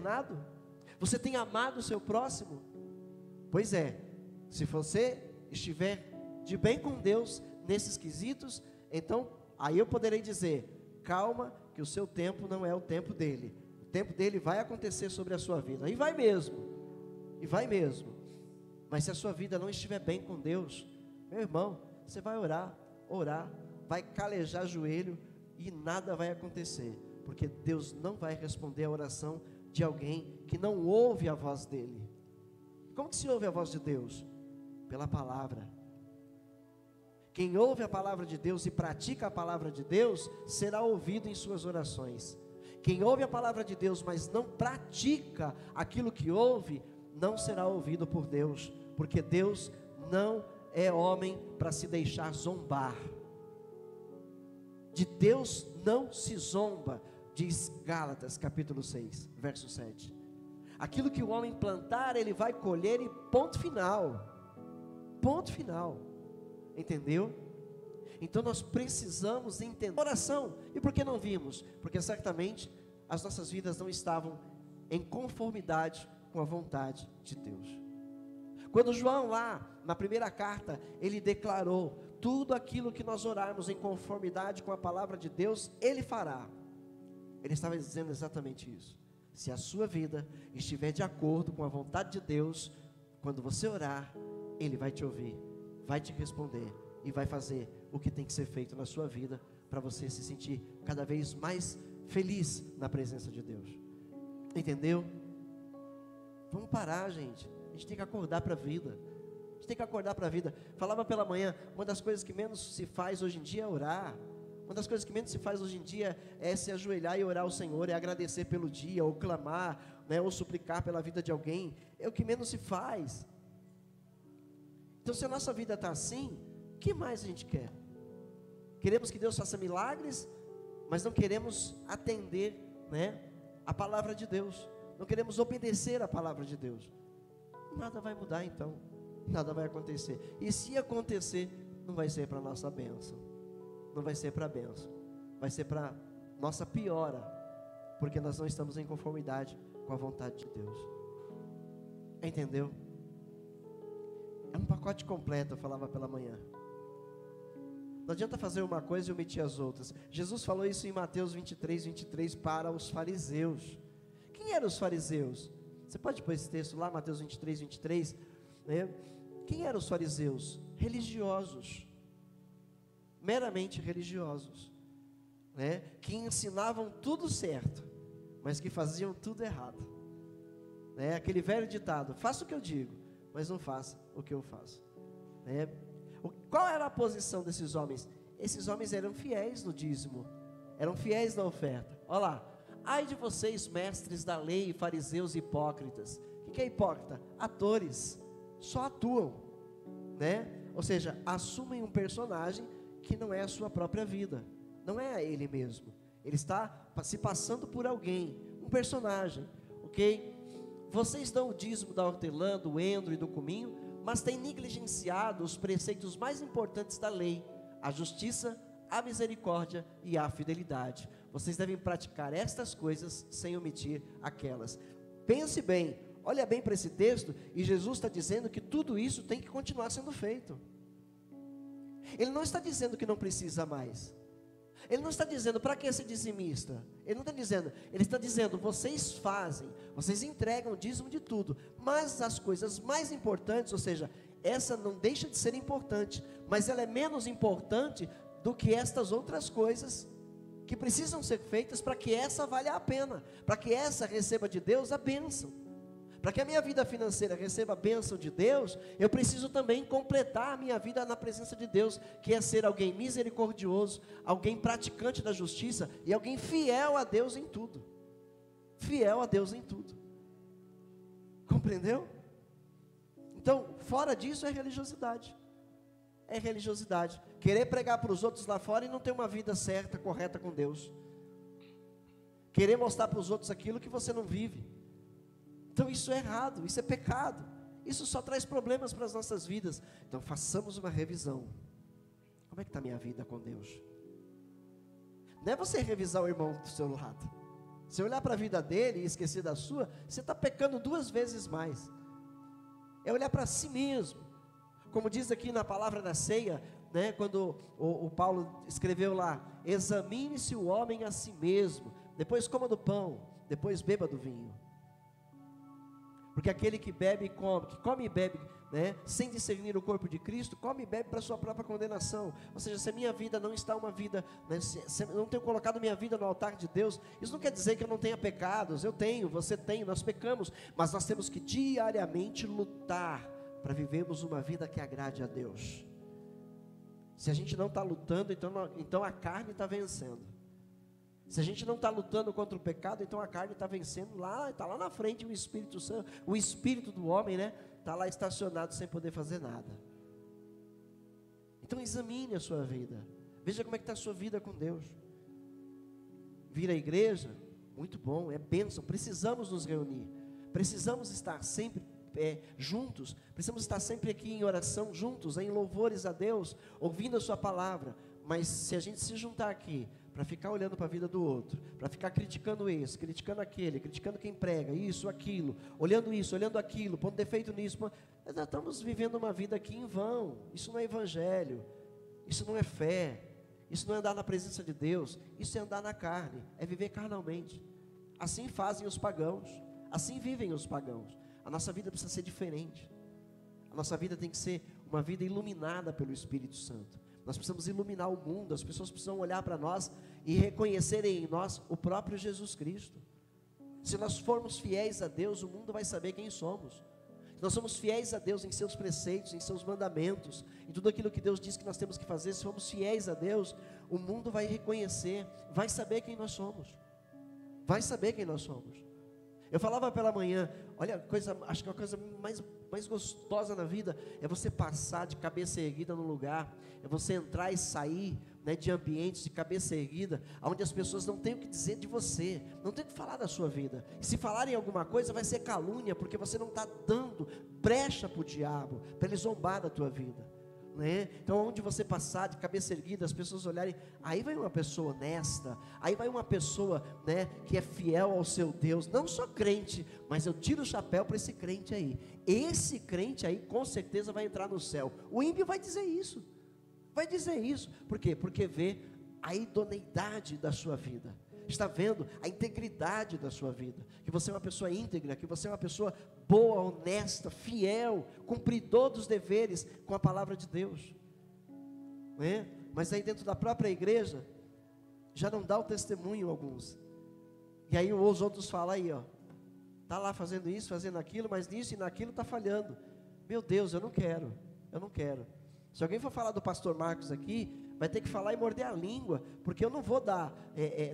externado? Você tem amado o seu próximo? Pois é, se você estiver de bem com Deus nesses quesitos, então aí eu poderei dizer: calma, que o seu tempo não é o tempo dele. O tempo dele vai acontecer sobre a sua vida, e vai mesmo, mas se a sua vida não estiver bem com Deus, meu irmão, você vai orar, vai calejar joelho e nada vai acontecer, porque Deus não vai responder a oração de alguém que não ouve a voz dele. Como que se ouve a voz de Deus? Pela palavra. Quem ouve a palavra de Deus e pratica a palavra de Deus, será ouvido em suas orações. Quem ouve a palavra de Deus, mas não pratica aquilo que ouve, não será ouvido por Deus, porque Deus não é homem para se deixar zombar. De Deus não se zomba, diz Gálatas capítulo 6, verso 7. Aquilo que o homem plantar, ele vai colher, e ponto final. Entendeu? Então nós precisamos entender oração. E por que não vimos? Porque certamente as nossas vidas não estavam em conformidade com a vontade de Deus. Quando João lá, na primeira carta, ele declarou: tudo aquilo que nós orarmos em conformidade com a palavra de Deus, Ele fará. Ele estava dizendo exatamente isso. Se a sua vida estiver de acordo com a vontade de Deus, quando você orar, Ele vai te ouvir, vai te responder e vai fazer o que tem que ser feito na sua vida, para você se sentir cada vez mais feliz na presença de Deus. Entendeu? Vamos parar, gente. A gente tem que acordar para a vida. Falava pela manhã, uma das coisas que menos se faz hoje em dia é orar. Uma das coisas que menos se faz hoje em dia é se ajoelhar e orar ao Senhor, é agradecer pelo dia, ou clamar, né, ou suplicar pela vida de alguém. É o que menos se faz. Então, se a nossa vida está assim, o que mais a gente quer? Queremos que Deus faça milagres, mas não queremos atender, né, a palavra de Deus. Não queremos obedecer a palavra de Deus. Nada vai mudar então. Nada vai acontecer. E se acontecer, não vai ser para a nossa bênção. Não vai ser para a bênção. Vai ser para nossa piora. Porque nós não estamos em conformidade com a vontade de Deus. Entendeu? É um pacote completo, eu falava pela manhã. Não adianta fazer uma coisa e omitir as outras. Jesus falou isso em Mateus 23 para os fariseus. Quem eram os fariseus? Você pode pôr esse texto lá, Mateus 23, né? Quem eram os fariseus? Religiosos, meramente religiosos, né? Que ensinavam tudo certo, mas que faziam tudo errado, né? Aquele velho ditado: faça o que eu digo, mas não faça o que eu faço, né? Qual era a posição desses homens? Esses homens eram fiéis no dízimo, eram fiéis na oferta. Olha lá: ai de vocês, mestres da lei, fariseus hipócritas. O que é hipócrita? Atores, só atuam, né? Ou seja, assumem um personagem que não é a sua própria vida, não é a ele mesmo. Ele está se passando por alguém, um personagem, ok? Vocês dão o dízimo da hortelã, do endro e do cominho, mas têm negligenciado os preceitos mais importantes da lei: a justiça, a misericórdia e a fidelidade. Vocês devem praticar estas coisas sem omitir aquelas. Pense bem, olha bem para esse texto, e Jesus está dizendo que tudo isso tem que continuar sendo feito. Ele não está dizendo que não precisa mais. Ele não está dizendo para que ser dizimista. Ele não está dizendo, ele está dizendo: vocês fazem, vocês entregam o dízimo de tudo, mas as coisas mais importantes, ou seja, essa não deixa de ser importante, mas ela é menos importante do que estas outras coisas que precisam ser feitas para que essa valha a pena, para que essa receba de Deus a bênção. Para que a minha vida financeira receba a bênção de Deus, eu preciso também completar a minha vida na presença de Deus, que é ser alguém misericordioso, alguém praticante da justiça e alguém fiel a Deus em tudo. Fiel a Deus em tudo. Compreendeu? Então, fora disso é religiosidade. É religiosidade. Querer pregar para os outros lá fora e não ter uma vida certa, correta com Deus. Querer mostrar para os outros aquilo que você não vive. Então isso é errado, isso é pecado. Isso só traz problemas para as nossas vidas. Então façamos uma revisão. Como é que está a minha vida com Deus? Não é você revisar o irmão do seu lado. Se olhar para a vida dele e esquecer da sua, você está pecando 2 vezes mais. É olhar para si mesmo. Como diz aqui na palavra da ceia, né, quando o Paulo escreveu lá: examine-se o homem a si mesmo, depois coma do pão, depois beba do vinho. Porque aquele que bebe e come, que come e bebe, né, sem discernir o corpo de Cristo, come e bebe para a sua própria condenação. Ou seja, se a minha vida não está uma vida, né, se eu não tenho colocado minha vida no altar de Deus, isso não quer dizer que eu não tenha pecados. Eu tenho, você tem, nós pecamos, mas nós temos que diariamente lutar para vivermos uma vida que agrade a Deus. Se a gente não está lutando, então a carne está vencendo. Se a gente não está lutando contra o pecado, então a carne está vencendo lá, está lá na frente o Espírito Santo, o Espírito do homem, né? Está lá estacionado sem poder fazer nada. Então examine a sua vida, veja como é que está a sua vida com Deus. Vir à igreja, muito bom, é bênção, precisamos nos reunir, precisamos estar sempre juntos, precisamos estar sempre aqui em oração juntos, em louvores a Deus, ouvindo a sua palavra. Mas se a gente se juntar aqui para ficar olhando para a vida do outro, para ficar criticando esse, criticando aquele, criticando quem prega, isso, aquilo, olhando isso, olhando aquilo, pondo defeito nisso, nós estamos vivendo uma vida aqui em vão. Isso não é evangelho, isso não é fé, isso não é andar na presença de Deus, isso é andar na carne, é viver carnalmente. Assim fazem os pagãos, assim vivem os pagãos. A nossa vida precisa ser diferente, a nossa vida tem que ser uma vida iluminada pelo Espírito Santo. Nós precisamos iluminar o mundo, as pessoas precisam olhar para nós e reconhecerem em nós o próprio Jesus Cristo. Se nós formos fiéis a Deus, o mundo vai saber quem somos. Se nós somos fiéis a Deus em seus preceitos, em seus mandamentos, em tudo aquilo que Deus diz que nós temos que fazer, se formos fiéis a Deus, o mundo vai reconhecer, vai saber quem nós somos. Vai saber quem nós somos. Eu falava pela manhã, olha, acho que a coisa mais gostosa na vida é você passar de cabeça erguida no lugar, é você entrar e sair, né, de ambientes de cabeça erguida, onde as pessoas não têm o que dizer de você, não têm o que falar da sua vida. E se falarem alguma coisa, vai ser calúnia, porque você não está dando brecha para o diabo, para ele zombar da tua vida. Né? Então, onde você passar de cabeça erguida, as pessoas olharem, aí vai uma pessoa honesta, aí vai uma pessoa, né, que é fiel ao seu Deus, não só crente, mas eu tiro o chapéu para esse crente aí. Esse crente aí com certeza vai entrar no céu. O ímpio vai dizer isso, por quê? Porque vê a idoneidade da sua vida, está vendo a integridade da sua vida, que você é uma pessoa íntegra, que você é uma pessoa boa, honesta, fiel, cumpridor dos deveres com a palavra de Deus, né? Mas aí dentro da própria igreja já não dá o testemunho alguns, e aí os outros falam aí, ó, está lá fazendo isso, fazendo aquilo, mas nisso e naquilo está falhando. Meu Deus, eu não quero. Se alguém for falar do pastor Marcos aqui, vai ter que falar e morder a língua, porque eu não vou dar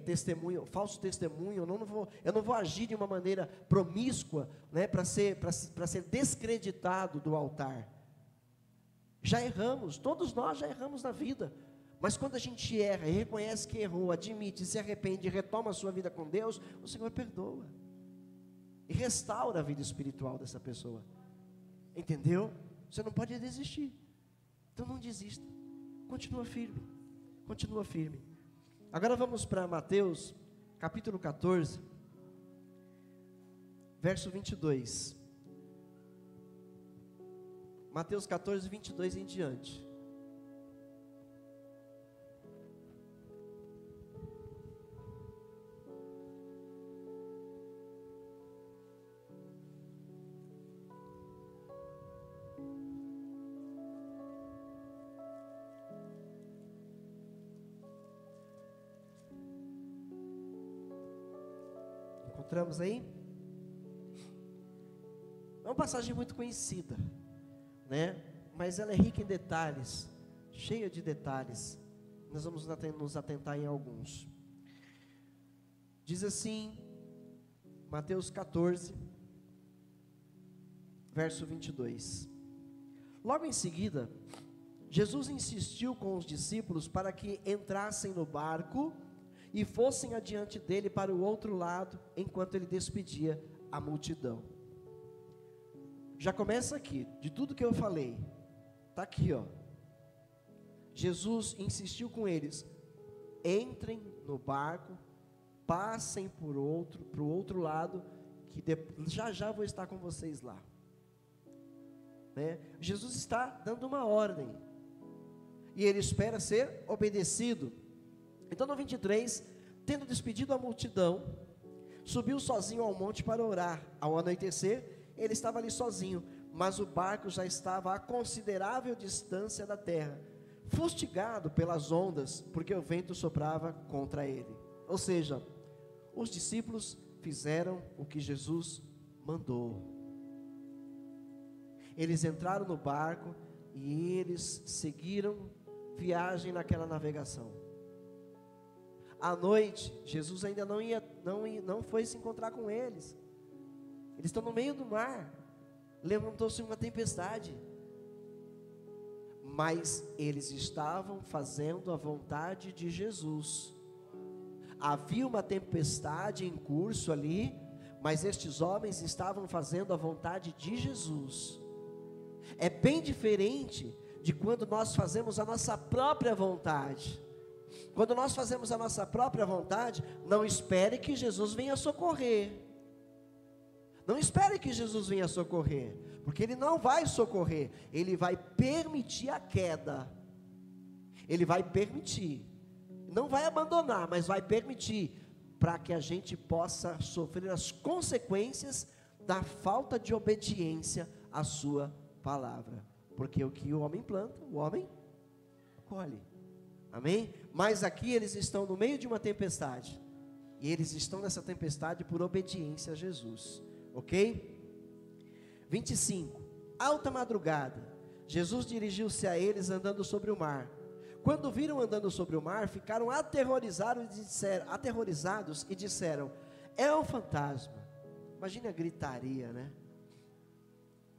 testemunho, falso testemunho, eu não vou agir de uma maneira promíscua, né, para ser descreditado do altar. Já erramos, todos nós já erramos na vida, mas quando a gente erra e reconhece que errou, admite, se arrepende e retoma a sua vida com Deus, o Senhor perdoa e restaura a vida espiritual dessa pessoa, entendeu? Você não pode desistir, então não desista. Continua firme. Agora vamos para Mateus, capítulo 14, verso 22. Mateus 14, 22 em diante. Encontramos aí? É uma passagem muito conhecida, né? Mas ela é rica em detalhes, cheia de detalhes. Nós vamos nos atentar em alguns. Diz assim, Mateus 14, verso 22. Logo em seguida, Jesus insistiu com os discípulos para que entrassem no barco e fossem adiante dele para o outro lado, enquanto ele despedia a multidão. Já começa aqui, de tudo que eu falei, está aqui, ó. Jesus insistiu com eles, entrem no barco passem para o outro lado, que já já vou estar com vocês lá. Né? Jesus está dando uma ordem, e ele espera ser obedecido. Então no 23, tendo despedido a multidão, subiu sozinho ao monte para orar. Ao anoitecer, ele estava ali sozinho, mas o barco já estava a considerável distância da terra, fustigado pelas ondas, porque o vento soprava contra ele. Ou seja, os discípulos fizeram o que Jesus mandou. Eles entraram no barco e eles seguiram viagem naquela navegação. À noite, Jesus ainda não foi se encontrar com eles. Eles estão no meio do mar. Levantou-se uma tempestade. Mas eles estavam fazendo a vontade de Jesus. Havia uma tempestade em curso ali, mas estes homens estavam fazendo a vontade de Jesus. É bem diferente de quando nós fazemos a nossa própria vontade. Quando nós fazemos a nossa própria vontade, não espere que Jesus venha socorrer. Não espere que Jesus venha socorrer, porque Ele não vai socorrer, Ele vai permitir a queda. Ele vai permitir, não vai abandonar, mas vai permitir, para que a gente possa sofrer as consequências da falta de obediência à sua palavra. Porque o que o homem planta, o homem colhe. Amém? Mas aqui eles estão no meio de uma tempestade, e eles estão nessa tempestade por obediência a Jesus. Ok? 25, alta madrugada, Jesus dirigiu-se a eles andando sobre o mar. Quando viram andando sobre o mar, ficaram aterrorizados e disseram: é um fantasma. Imagina a gritaria, né?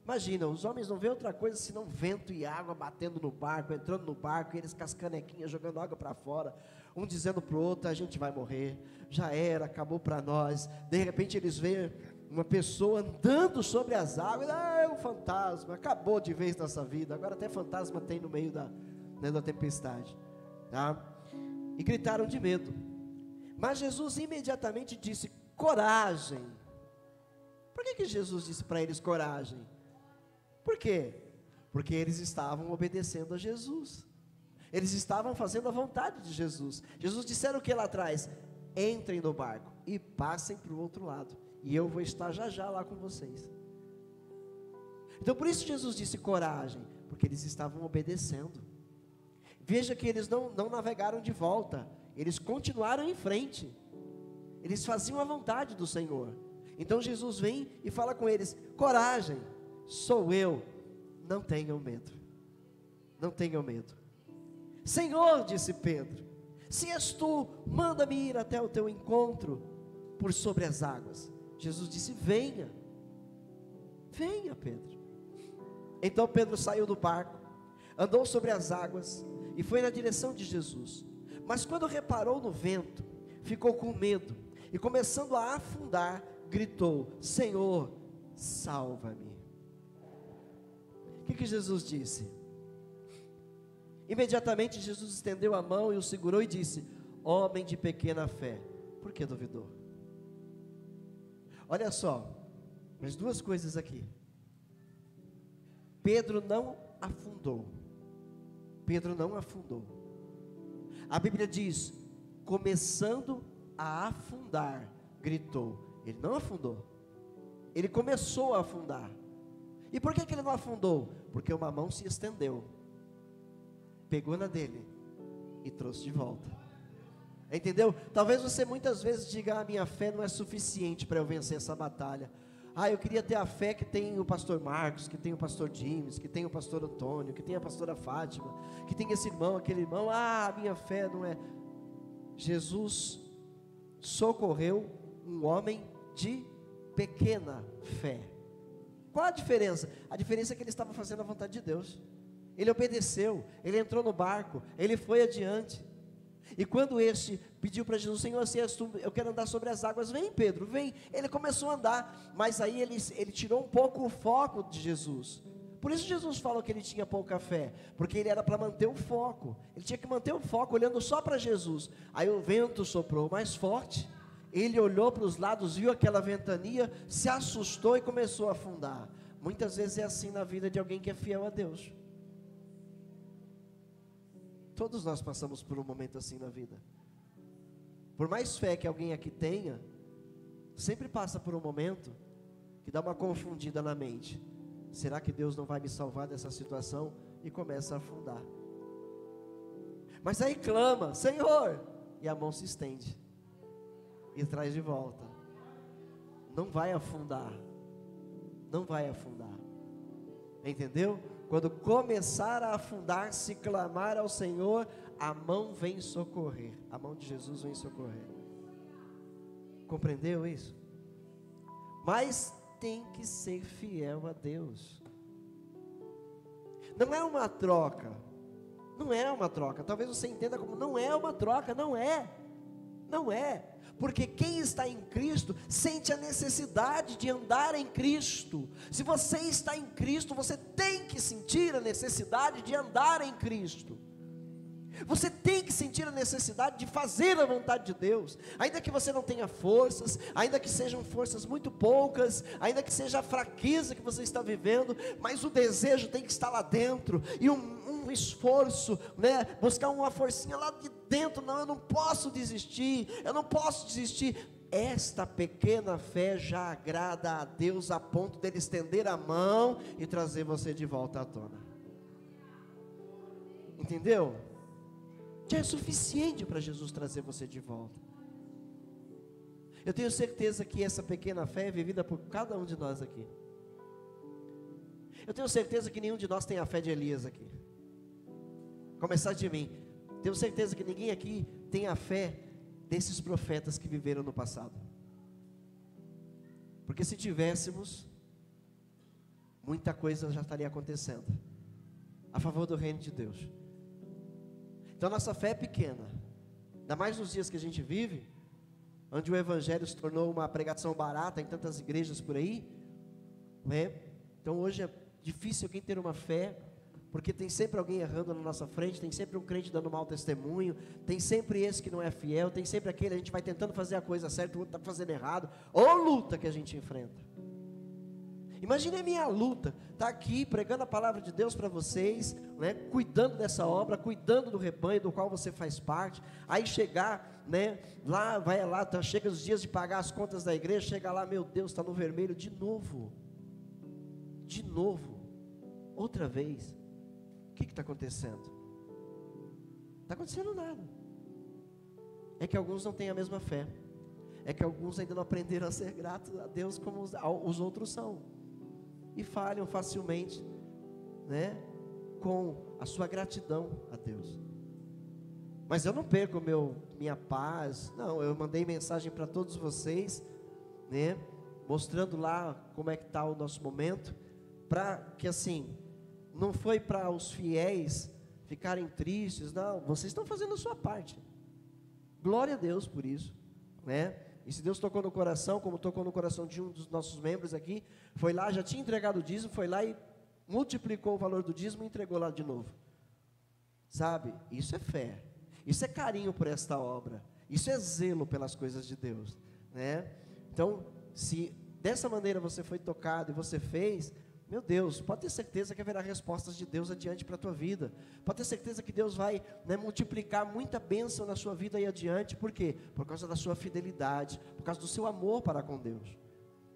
Imagina, os homens não vêem outra coisa senão vento e água batendo no barco, entrando no barco, e eles com as canequinhas jogando água para fora, um dizendo para o outro: a gente vai morrer, já era, acabou para nós. De repente eles veem uma pessoa andando sobre as águas: é um fantasma, acabou de vez nossa vida. Agora até fantasma tem no meio da tempestade, tá? E gritaram de medo. Mas Jesus imediatamente disse: coragem. Por que Jesus disse para eles coragem? Por quê? Porque eles estavam obedecendo a Jesus, eles estavam fazendo a vontade de Jesus. Jesus disseram o que lá atrás? Entrem no barco e passem para o outro lado, e eu vou estar já já lá com vocês. Então por isso Jesus disse coragem, porque eles estavam obedecendo. Veja que eles não navegaram de volta, eles continuaram em frente, eles faziam a vontade do Senhor. Então Jesus vem e fala com eles: coragem, sou eu, não tenham medo, não tenham medo. Senhor, disse Pedro, se és tu, manda-me ir até o teu encontro por sobre as águas. Jesus disse: venha, venha, Pedro. Então Pedro saiu do barco, andou sobre as águas e foi na direção de Jesus. Mas quando reparou no vento, ficou com medo e, começando a afundar, gritou: Senhor, salva-me. O que Jesus disse? Imediatamente Jesus estendeu a mão e o segurou e disse: homem de pequena fé, por que duvidou? Olha só, mais duas coisas aqui. Pedro não afundou. Pedro não afundou. A Bíblia diz: começando a afundar, gritou. Ele não afundou, ele começou a afundar. E por que ele não afundou? Porque uma mão se estendeu, pegou na dele e trouxe de volta. Entendeu? Talvez você muitas vezes diga: a minha fé não é suficiente para eu vencer essa batalha. Eu queria ter a fé que tem o pastor Marcos, que tem o pastor James, que tem o pastor Antônio, que tem a pastora Fátima, que tem esse irmão, aquele irmão. A minha fé não é. Jesus socorreu um homem de pequena fé. Qual a diferença? A diferença é que ele estava fazendo a vontade de Deus. Ele obedeceu, ele entrou no barco, ele foi adiante. E quando este pediu para Jesus: Senhor, se és tu, eu quero andar sobre as águas. Vem, Pedro, vem. Ele começou a andar, mas aí ele tirou um pouco o foco de Jesus. Por isso Jesus falou que ele tinha pouca fé, porque ele era para manter o foco. Ele tinha que manter o foco olhando só para Jesus. Aí o vento soprou mais forte Ele olhou para os lados, viu aquela ventania, se assustou e começou a afundar. Muitas vezes é assim na vida de alguém que é fiel a Deus. Todos nós passamos por um momento assim na vida. Por mais fé que alguém aqui tenha, sempre passa por um momento que dá uma confundida na mente. Será que Deus não vai me salvar dessa situação? E começa a afundar. Mas aí clama, Senhor, e a mão se estende e traz de volta. Não vai afundar. Não vai afundar. Entendeu? Quando começar a afundar, se clamar ao Senhor, a mão vem socorrer. A mão de Jesus vem socorrer. Compreendeu isso? Mas tem que ser fiel a Deus. Não é uma troca. Não é uma troca. Talvez você entenda como não é uma troca. Não é. Não é. Porque quem está em Cristo sente a necessidade de andar em Cristo. Se você está em Cristo, você tem que sentir a necessidade de andar em Cristo. Você tem que sentir a necessidade de fazer a vontade de Deus, ainda que você não tenha forças, ainda que sejam forças muito poucas, ainda que seja a fraqueza que você está vivendo, mas o desejo tem que estar lá dentro, e um esforço, né? Buscar uma forcinha lá de dentro. Não, eu não posso desistir, eu não posso desistir. Esta pequena fé já agrada a Deus a ponto dele estender a mão e trazer você de volta à tona. Entendeu? Já é suficiente para Jesus trazer você de volta. Eu tenho certeza que essa pequena fé é vivida por cada um de nós aqui. Eu tenho certeza que nenhum de nós tem a fé de Elias aqui. Começar de mim. Tenho certeza que ninguém aqui tem a fé desses profetas que viveram no passado. Porque se tivéssemos, muita coisa já estaria acontecendo a favor do reino de Deus. Então nossa fé é pequena, ainda mais nos dias que a gente vive, onde o evangelho se tornou uma pregação barata em tantas igrejas por aí, né? Então hoje é difícil alguém ter uma fé, porque tem sempre alguém errando na nossa frente, tem sempre um crente dando mau testemunho, tem sempre esse que não é fiel, tem sempre aquele, a gente vai tentando fazer a coisa certa, o outro está fazendo errado, ou luta que a gente enfrenta. Imagine a minha luta, estar aqui pregando a palavra de Deus para vocês, né, cuidando dessa obra, cuidando do rebanho do qual você faz parte, aí chegar, né, lá, vai lá, chega os dias de pagar as contas da igreja, chega lá, meu Deus, está no vermelho de novo, outra vez. O que está acontecendo? Não está acontecendo nada. É que alguns não têm a mesma fé, é que alguns ainda não aprenderam a ser gratos a Deus como os outros são, e falham facilmente, né, com a sua gratidão a Deus. Mas eu não perco minha paz, não, eu mandei mensagem para todos vocês, né, mostrando lá como é que está o nosso momento, para que assim, não foi para os fiéis ficarem tristes, não, vocês estão fazendo a sua parte, glória a Deus por isso, né? E se Deus tocou no coração, como tocou no coração de um dos nossos membros aqui, foi lá, já tinha entregado o dízimo, foi lá e multiplicou o valor do dízimo e entregou lá de novo. Sabe, isso é fé, isso é carinho por esta obra, isso é zelo pelas coisas de Deus, né? Então, se dessa maneira você foi tocado e você fez, meu Deus, pode ter certeza que haverá respostas de Deus adiante para a tua vida, pode ter certeza que Deus vai, né, multiplicar muita bênção na sua vida aí adiante. Por quê? Por causa da sua fidelidade, por causa do seu amor para com Deus.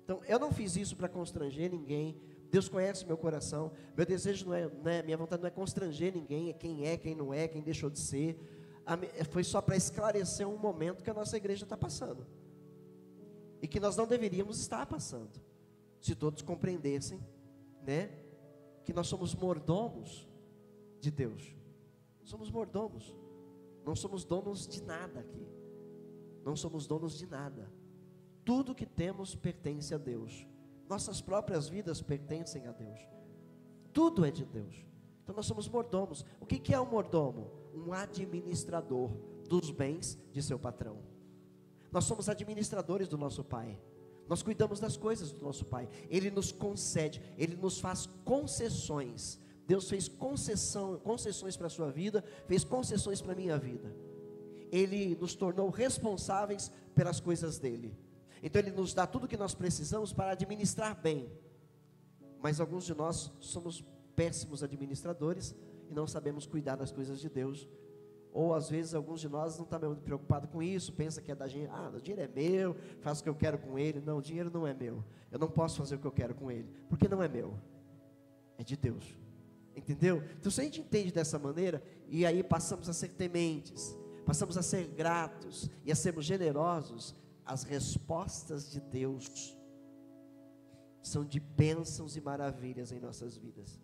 Então, eu não fiz isso para constranger ninguém, Deus conhece meu coração, meu desejo não é, minha vontade não é constranger ninguém, é, quem não é, quem deixou de ser, foi só para esclarecer um momento que a nossa igreja está passando, e que nós não deveríamos estar passando, se todos compreendessem, né, que nós somos mordomos de Deus. Somos mordomos, não somos donos de nada aqui, não somos donos de nada. Tudo que temos pertence a Deus, nossas próprias vidas pertencem a Deus, tudo é de Deus. Então nós somos mordomos. O que é um mordomo? Um administrador dos bens de seu patrão. Nós somos administradores do nosso Pai. Nós cuidamos das coisas do nosso Pai. Ele nos concede, Ele nos faz concessões. Deus fez concessões para a sua vida, fez concessões para a minha vida. Ele nos tornou responsáveis pelas coisas dele. Então Ele nos dá tudo o que nós precisamos para administrar bem. Mas alguns de nós somos péssimos administradores e não sabemos cuidar das coisas de Deus. Ou às vezes alguns de nós não estão muito preocupados com isso, pensa que é da gente, o dinheiro é meu, faço o que eu quero com ele. Não, o dinheiro não é meu, eu não posso fazer o que eu quero com ele, porque não é meu, é de Deus, entendeu? Então se a gente entende dessa maneira, e aí passamos a ser tementes, passamos a ser gratos, e a sermos generosos, as respostas de Deus são de bênçãos e maravilhas em nossas vidas.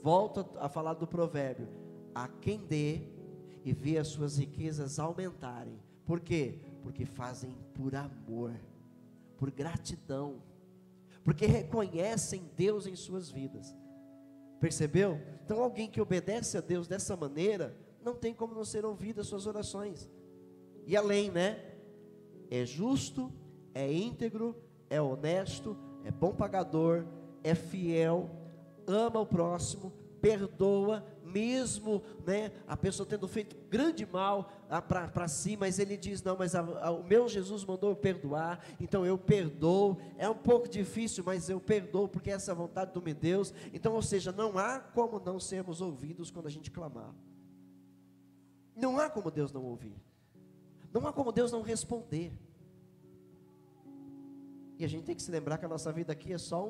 Volto a falar do provérbio: a quem dê e vê as suas riquezas aumentarem. Por quê? Porque fazem por amor, por gratidão, porque reconhecem Deus em suas vidas. Percebeu? Então alguém que obedece a Deus dessa maneira, não tem como não ser ouvidas suas orações. E além, né? É justo, é íntegro, é honesto, é bom pagador, é fiel, ama o próximo, perdoa, mesmo, né, a pessoa tendo feito grande mal para si, mas ele diz: não, mas o meu Jesus mandou eu perdoar, então eu perdoo. É um pouco difícil, mas eu perdoo, porque essa é a vontade do meu Deus. Então, ou seja, não há como não sermos ouvidos quando a gente clamar. Não há como Deus não ouvir, não há como Deus não responder. E a gente tem que se lembrar que a nossa vida aqui é só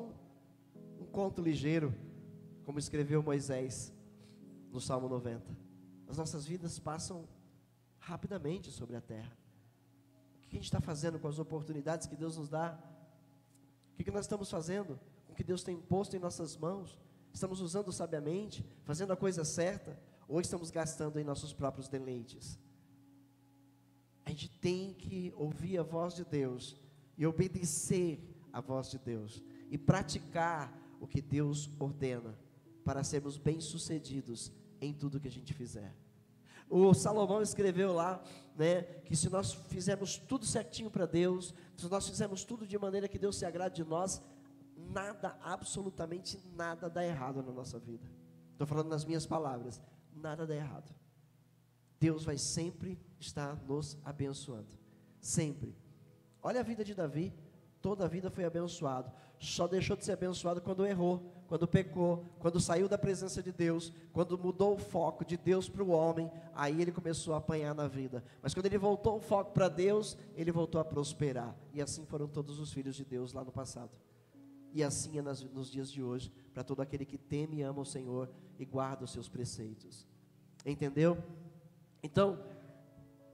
um conto ligeiro, como escreveu Moisés no Salmo 90. As nossas vidas passam rapidamente sobre a terra. O que a gente está fazendo com as oportunidades que Deus nos dá? O que nós estamos fazendo com o que Deus tem posto em nossas mãos? Estamos usando sabiamente, fazendo a coisa certa, ou estamos gastando em nossos próprios deleites? A gente tem que ouvir a voz de Deus e obedecer a voz de Deus e praticar o que Deus ordena, para sermos bem-sucedidos em tudo que a gente fizer. O Salomão escreveu lá, né, que se nós fizermos tudo certinho para Deus, se nós fizermos tudo de maneira que Deus se agrade de nós, nada, absolutamente nada dá errado na nossa vida. Estou falando nas minhas palavras, nada dá errado. Deus vai sempre estar nos abençoando, sempre. Olha a vida de Davi, toda a vida foi abençoado, só deixou de ser abençoado quando errou, quando pecou, quando saiu da presença de Deus, quando mudou o foco de Deus para o homem, aí ele começou a apanhar na vida. Mas quando ele voltou o foco para Deus, ele voltou a prosperar. E assim foram todos os filhos de Deus lá no passado. E assim é nos dias de hoje, para todo aquele que teme e ama o Senhor e guarda os seus preceitos. Entendeu? Então,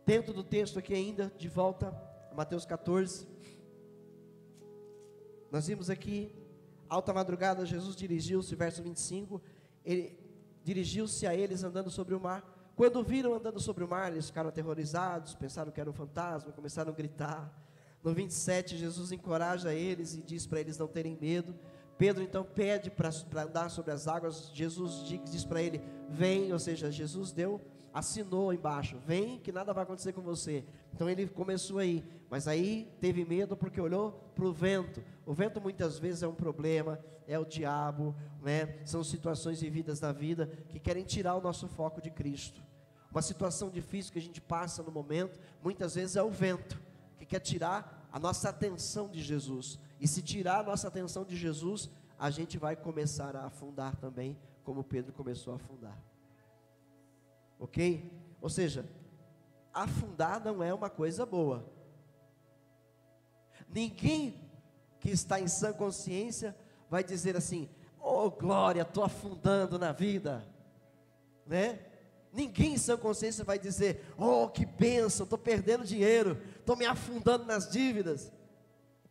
dentro do texto aqui ainda, de volta a Mateus 14, nós vimos aqui, alta madrugada, Jesus dirigiu-se, verso 25, ele dirigiu-se a eles andando sobre o mar. Quando viram andando sobre o mar, eles ficaram aterrorizados, pensaram que era um fantasma, começaram a gritar. No 27, Jesus encoraja eles e diz para eles não terem medo. Pedro então pede para andar sobre as águas. Jesus diz para ele: vem, ou seja, Jesus assinou embaixo: vem, que nada vai acontecer com você. Então ele começou aí, mas aí teve medo porque olhou para o vento. O vento muitas vezes é um problema, é o diabo, né? São situações vividas na vida que querem tirar o nosso foco de Cristo. Uma situação difícil que a gente passa no momento, muitas vezes é o vento, que quer tirar a nossa atenção de Jesus. E se tirar a nossa atenção de Jesus, a gente vai começar a afundar também, como Pedro começou a afundar. Ok? Ou seja, afundar não é uma coisa boa. Ninguém que está em sã consciência vai dizer assim: oh glória, estou afundando na vida, né? Ninguém em sã consciência vai dizer: oh que bênção, estou perdendo dinheiro, estou me afundando nas dívidas.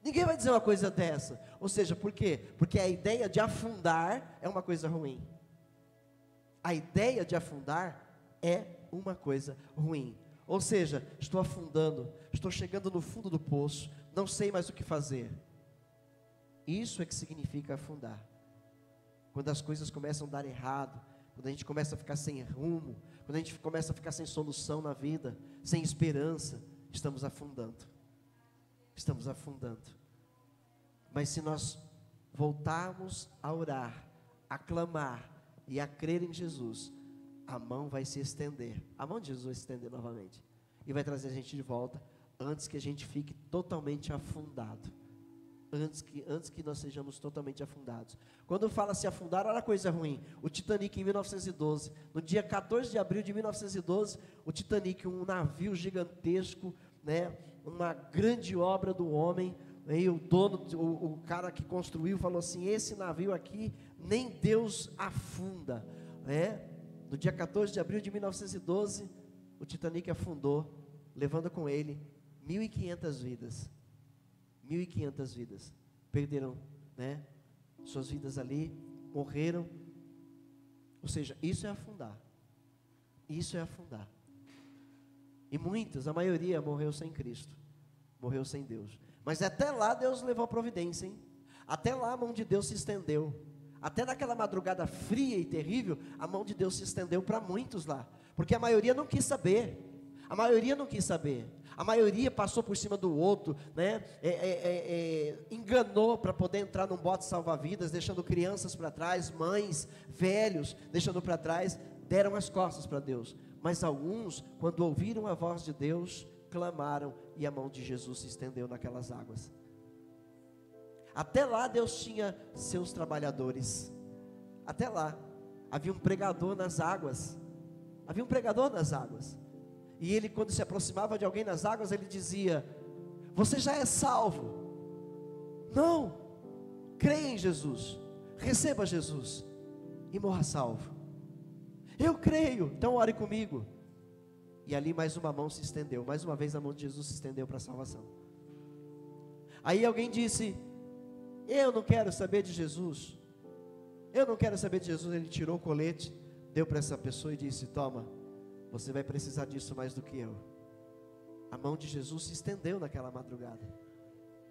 Ninguém vai dizer uma coisa dessa. Ou seja, por quê? Porque a ideia de afundar é uma coisa ruim. A ideia de afundar é uma coisa ruim. Ou seja, estou afundando, estou chegando no fundo do poço, não sei mais o que fazer. Isso é que significa afundar. Quando as coisas começam a dar errado, quando a gente começa a ficar sem rumo, quando a gente começa a ficar sem solução na vida, sem esperança, estamos afundando. Estamos afundando. Mas se nós voltarmos a orar, a clamar e a crer em Jesus, a mão vai se estender, a mão de Jesus vai se estender novamente, e vai trazer a gente de volta, antes que a gente fique totalmente afundado, antes que nós sejamos totalmente afundados. Quando fala se afundar, olha a coisa ruim. O Titanic em 1912, no dia 14 de abril de 1912, o Titanic, um navio gigantesco, né, uma grande obra do homem, e o dono, o cara que construiu falou assim, esse navio aqui, nem Deus afunda, né? No dia 14 de abril de 1912, o Titanic afundou, levando com ele 1.500 vidas. 1.500 vidas perderam, né, suas vidas ali, morreram. Ou seja, isso é afundar. Isso é afundar. E muitos, a maioria morreu sem Cristo, morreu sem Deus. Mas até lá Deus levou a providência, hein? Até lá a mão de Deus se estendeu. Até naquela madrugada fria e terrível, a mão de Deus se estendeu para muitos lá, porque a maioria não quis saber. A maioria não quis saber. A maioria passou por cima do outro, né? Enganou para poder entrar num bote salva-vidas, deixando crianças para trás, mães, velhos, deixando para trás, deram as costas para Deus. Mas alguns, quando ouviram a voz de Deus, clamaram, e a mão de Jesus se estendeu naquelas águas. Até lá Deus tinha seus trabalhadores. Até lá havia um pregador nas águas. Havia um pregador nas águas. E ele, quando se aproximava de alguém nas águas, ele dizia: você já é salvo? Não, creia em Jesus, receba Jesus e morra salvo. Eu creio, então ore comigo. E ali mais uma mão se estendeu, mais uma vez a mão de Jesus se estendeu para a salvação. Aí alguém disse: eu não quero saber de Jesus, eu não quero saber de Jesus. Ele tirou o colete, deu para essa pessoa e disse: toma, você vai precisar disso mais do que eu. A mão de Jesus se estendeu naquela madrugada,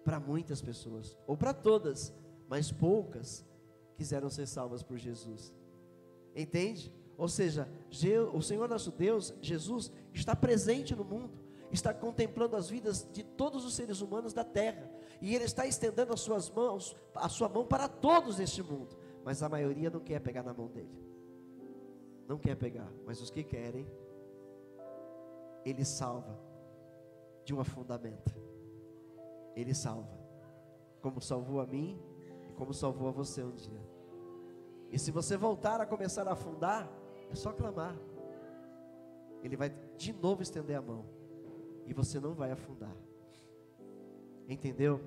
para muitas pessoas, ou para todas, mas poucas quiseram ser salvas por Jesus. Entende? Ou seja, o Senhor nosso Deus, Jesus, está presente no mundo, está contemplando as vidas de todos os seres humanos da terra, e Ele está estendendo as suas mãos, a sua mão para todos neste mundo, mas a maioria não quer pegar na mão dele, não quer pegar, mas os que querem, Ele salva de um afundamento. Ele salva, como salvou a mim e como salvou a você um dia. E se você voltar a começar a afundar, é só clamar. Ele vai de novo estender a mão e você não vai afundar. Entendeu?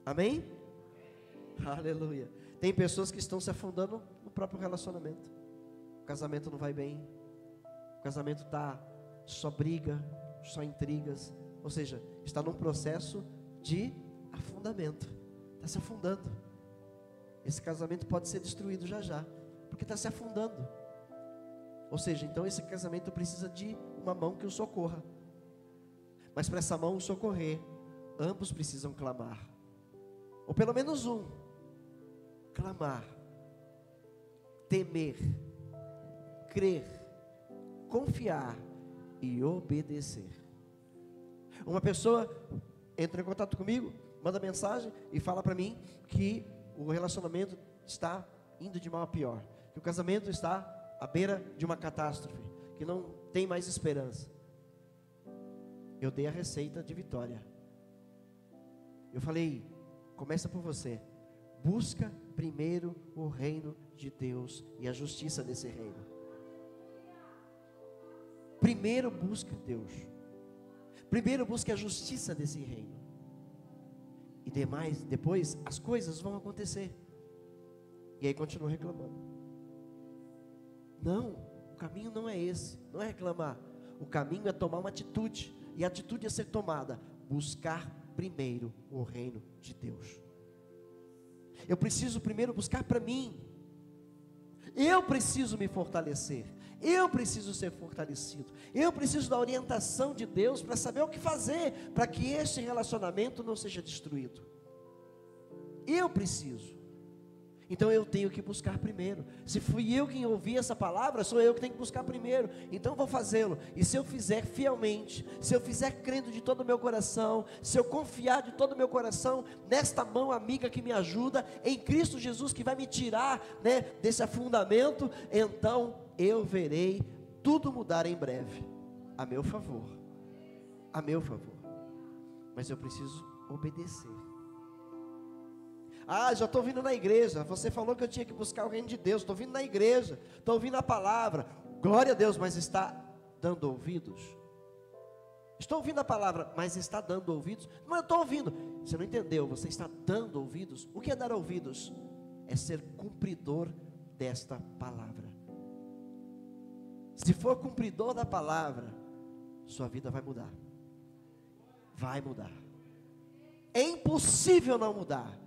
Amém? Aleluia. Tem pessoas que estão se afundando no próprio relacionamento. O casamento não vai bem. O casamento está só briga, só intrigas. Ou seja, está num processo de afundamento. Está se afundando. Esse casamento pode ser destruído já já, porque está se afundando. Ou seja, então esse casamento precisa de uma mão que o socorra. Mas para essa mão o socorrer, ambos precisam clamar. Ou pelo menos um. Clamar. Temer. Crer. Confiar e obedecer. Uma pessoa entra em contato comigo, manda mensagem e fala para mim que o relacionamento está indo de mal a pior, que o casamento está à beira de uma catástrofe, que não tem mais esperança. Eu dei a receita de vitória. Eu falei: começa por você. Busca primeiro o reino de Deus e a justiça desse reino. Primeiro busca Deus. Primeiro busque a justiça desse reino. E depois as coisas vão acontecer. E aí continua reclamando. Não, o caminho não é esse. Não é reclamar. O caminho é tomar uma atitude. E a atitude a ser tomada: buscar primeiro o reino de Deus. Eu preciso primeiro buscar para mim. Eu preciso me fortalecer. Eu preciso ser fortalecido. Eu preciso da orientação de Deus para saber o que fazer para que este relacionamento não seja destruído. Eu preciso. Então eu tenho que buscar primeiro. Se fui eu quem ouvi essa palavra, sou eu que tenho que buscar primeiro. Então vou fazê-lo. E se eu fizer fielmente, se eu fizer crendo de todo o meu coração, se eu confiar de todo o meu coração nesta mão amiga que me ajuda, em Cristo Jesus que vai me tirar, né, desse afundamento, então eu verei tudo mudar em breve, a meu favor, a meu favor, mas eu preciso obedecer. Ah, já estou vindo na igreja, você falou que eu tinha que buscar o reino de Deus, estou vindo na igreja, estou ouvindo a palavra, glória a Deus, mas está dando ouvidos? Estou ouvindo a palavra, mas está dando ouvidos? Não, eu estou ouvindo. Você não entendeu, você está dando ouvidos. O que é dar ouvidos? É ser cumpridor desta palavra. Se for cumpridor da palavra, sua vida vai mudar. Vai mudar. É impossível não mudar.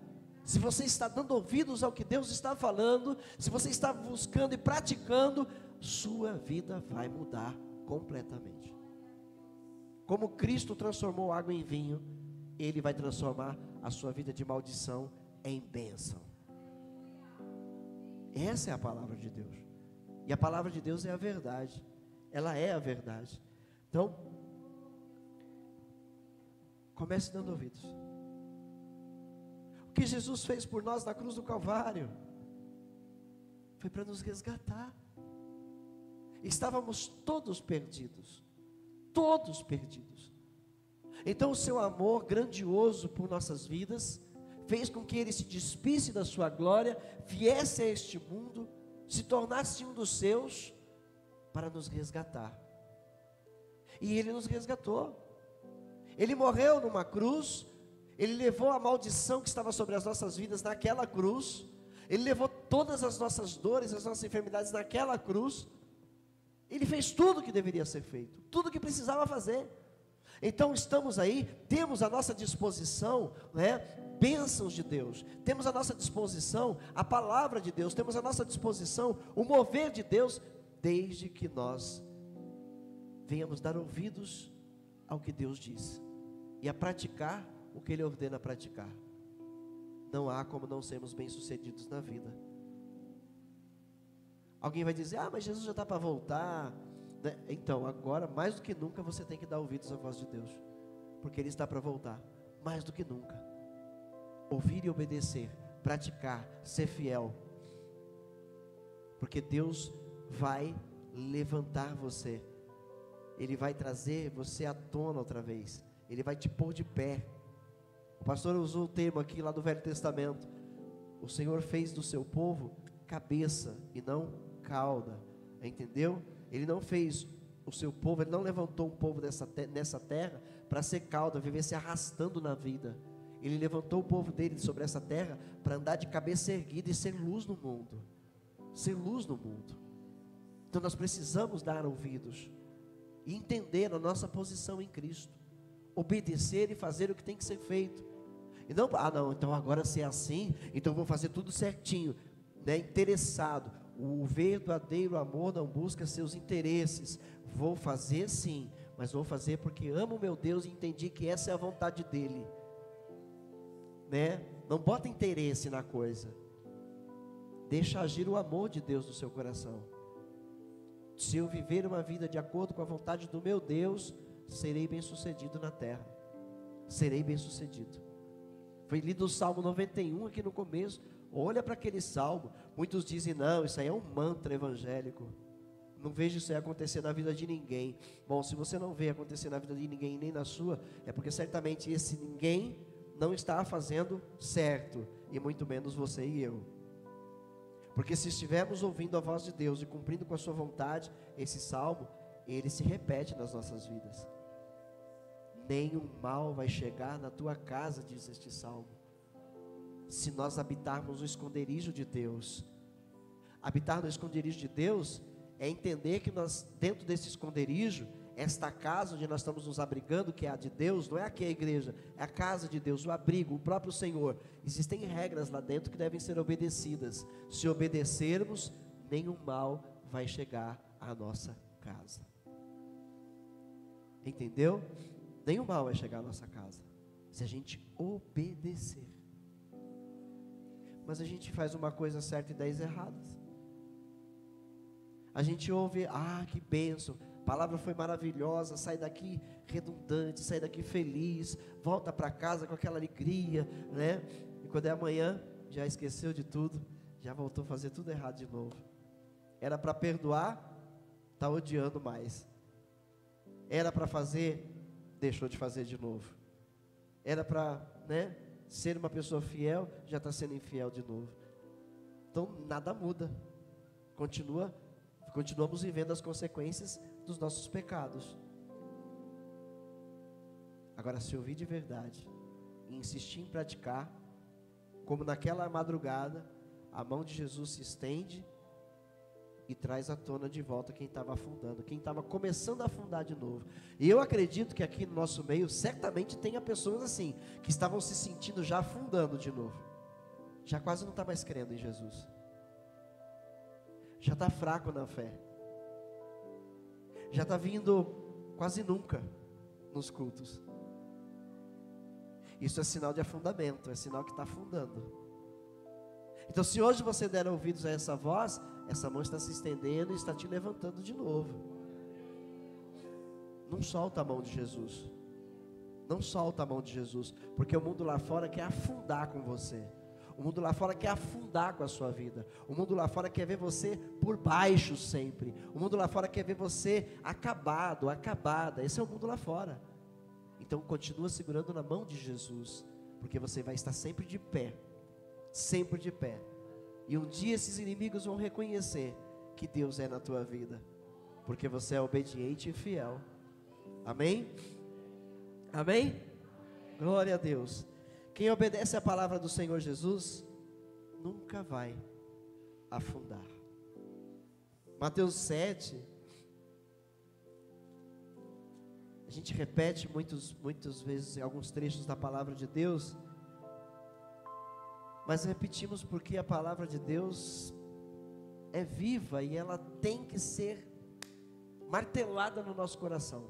Se você está dando ouvidos ao que Deus está falando, se você está buscando e praticando, sua vida vai mudar completamente. Como Cristo transformou água em vinho, Ele vai transformar a sua vida de maldição em bênção. Essa é a palavra de Deus. E a palavra de Deus é a verdade. Ela é a verdade. Então, comece dando ouvidos. O que Jesus fez por nós na cruz do Calvário foi para nos resgatar. Estávamos todos perdidos. Todos perdidos. Então o seu amor grandioso por nossas vidas fez com que Ele se despisse da sua glória, viesse a este mundo, se tornasse um dos seus, para nos resgatar. E Ele nos resgatou. Ele morreu numa cruz, Ele levou a maldição que estava sobre as nossas vidas naquela cruz, Ele levou todas as nossas dores, as nossas enfermidades naquela cruz. Ele fez tudo o que deveria ser feito, tudo o que precisava fazer. Então estamos aí, temos à nossa disposição, bênçãos de Deus, temos à nossa disposição a palavra de Deus, temos à nossa disposição o mover de Deus, desde que nós venhamos dar ouvidos ao que Deus diz, e a praticar o que Ele ordena praticar. Não há como não sermos bem-sucedidos na vida. Alguém vai dizer, mas Jesus já está para voltar, né? Então, agora, mais do que nunca, você tem que dar ouvidos à voz de Deus, porque Ele está para voltar, mais do que nunca. Ouvir e obedecer, praticar, ser fiel, porque Deus vai levantar você, Ele vai trazer você à tona outra vez, Ele vai te pôr de pé. O pastor usou o termo aqui lá do Velho Testamento, o Senhor fez do seu povo cabeça e não cauda, entendeu? Ele não fez o seu povo, Ele não levantou um povo nessa terra para ser cauda, viver se arrastando na vida. Ele levantou o povo dele sobre essa terra para andar de cabeça erguida e ser luz no mundo, ser luz no mundo. Então nós precisamos dar ouvidos e entender a nossa posição em Cristo, obedecer e fazer o que tem que ser feito. E não, então agora se é assim, então vou fazer tudo certinho, né? Interessado. O verdadeiro amor não busca seus interesses. Vou fazer sim, mas vou fazer porque amo meu Deus e entendi que essa é a vontade dEle, né? Não bota interesse na coisa, deixa agir o amor de Deus no seu coração. Se eu viver uma vida de acordo com a vontade do meu Deus, serei bem sucedido na terra, serei bem sucedido. Foi lido o Salmo 91 aqui no começo. Olha para aquele salmo. Muitos dizem, não, isso aí é um mantra evangélico, não vejo isso aí acontecer na vida de ninguém. Bom, se você não vê acontecer na vida de ninguém, nem na sua, é porque certamente esse ninguém não está fazendo certo, e muito menos você e eu. Porque se estivermos ouvindo a voz de Deus e cumprindo com a sua vontade, esse salmo, ele se repete nas nossas vidas. Nenhum mal vai chegar na tua casa, diz este salmo, se nós habitarmos no esconderijo de Deus. Habitar no esconderijo de Deus é entender que nós, dentro desse esconderijo, esta casa onde nós estamos nos abrigando, que é a de Deus, não é aqui a igreja, é a casa de Deus, o abrigo, o próprio Senhor. Existem regras lá dentro que devem ser obedecidas. Se obedecermos, nenhum mal vai chegar à nossa casa. Entendeu? Nenhum mal vai chegar à nossa casa, se a gente obedecer. Mas a gente faz uma coisa certa e 10 erradas. A gente ouve, que bênção, a palavra foi maravilhosa, sai daqui redundante, sai daqui feliz, volta para casa com aquela alegria, né? E quando é amanhã, já esqueceu de tudo, já voltou a fazer tudo errado de novo. Era para perdoar, está odiando mais. Era para fazer, deixou de fazer de novo. Era para, ser uma pessoa fiel, já está sendo infiel de novo. Então nada muda. Continuamos vivendo as consequências dos nossos pecados. Agora, se ouvir de verdade e insistir em praticar, como naquela madrugada, a mão de Jesus se estende e traz à tona de volta quem estava afundando, quem estava começando a afundar de novo. E eu acredito que aqui no nosso meio, certamente tenha pessoas assim, que estavam se sentindo já afundando de novo, já quase não está mais crendo em Jesus, já está fraco na fé, já está vindo quase nunca nos cultos. Isso é sinal de afundamento, é sinal que está afundando. Então, se hoje você der ouvidos a essa voz, essa mão está se estendendo e está te levantando de novo. Não solta a mão de Jesus. Não solta a mão de Jesus, porque o mundo lá fora quer afundar com você. O mundo lá fora quer afundar com a sua vida. O mundo lá fora quer ver você por baixo sempre. O mundo lá fora quer ver você acabado, acabada. Esse é o mundo lá fora. Então continua segurando na mão de Jesus, porque você vai estar sempre de pé. Sempre de pé. E um dia esses inimigos vão reconhecer que Deus é na tua vida, porque você é obediente e fiel. Amém? Amém? Glória a Deus. Quem obedece à palavra do Senhor Jesus nunca vai afundar. Mateus 7. A gente repete muitas vezes alguns trechos da palavra de Deus, mas repetimos porque a palavra de Deus é viva e ela tem que ser martelada no nosso coração,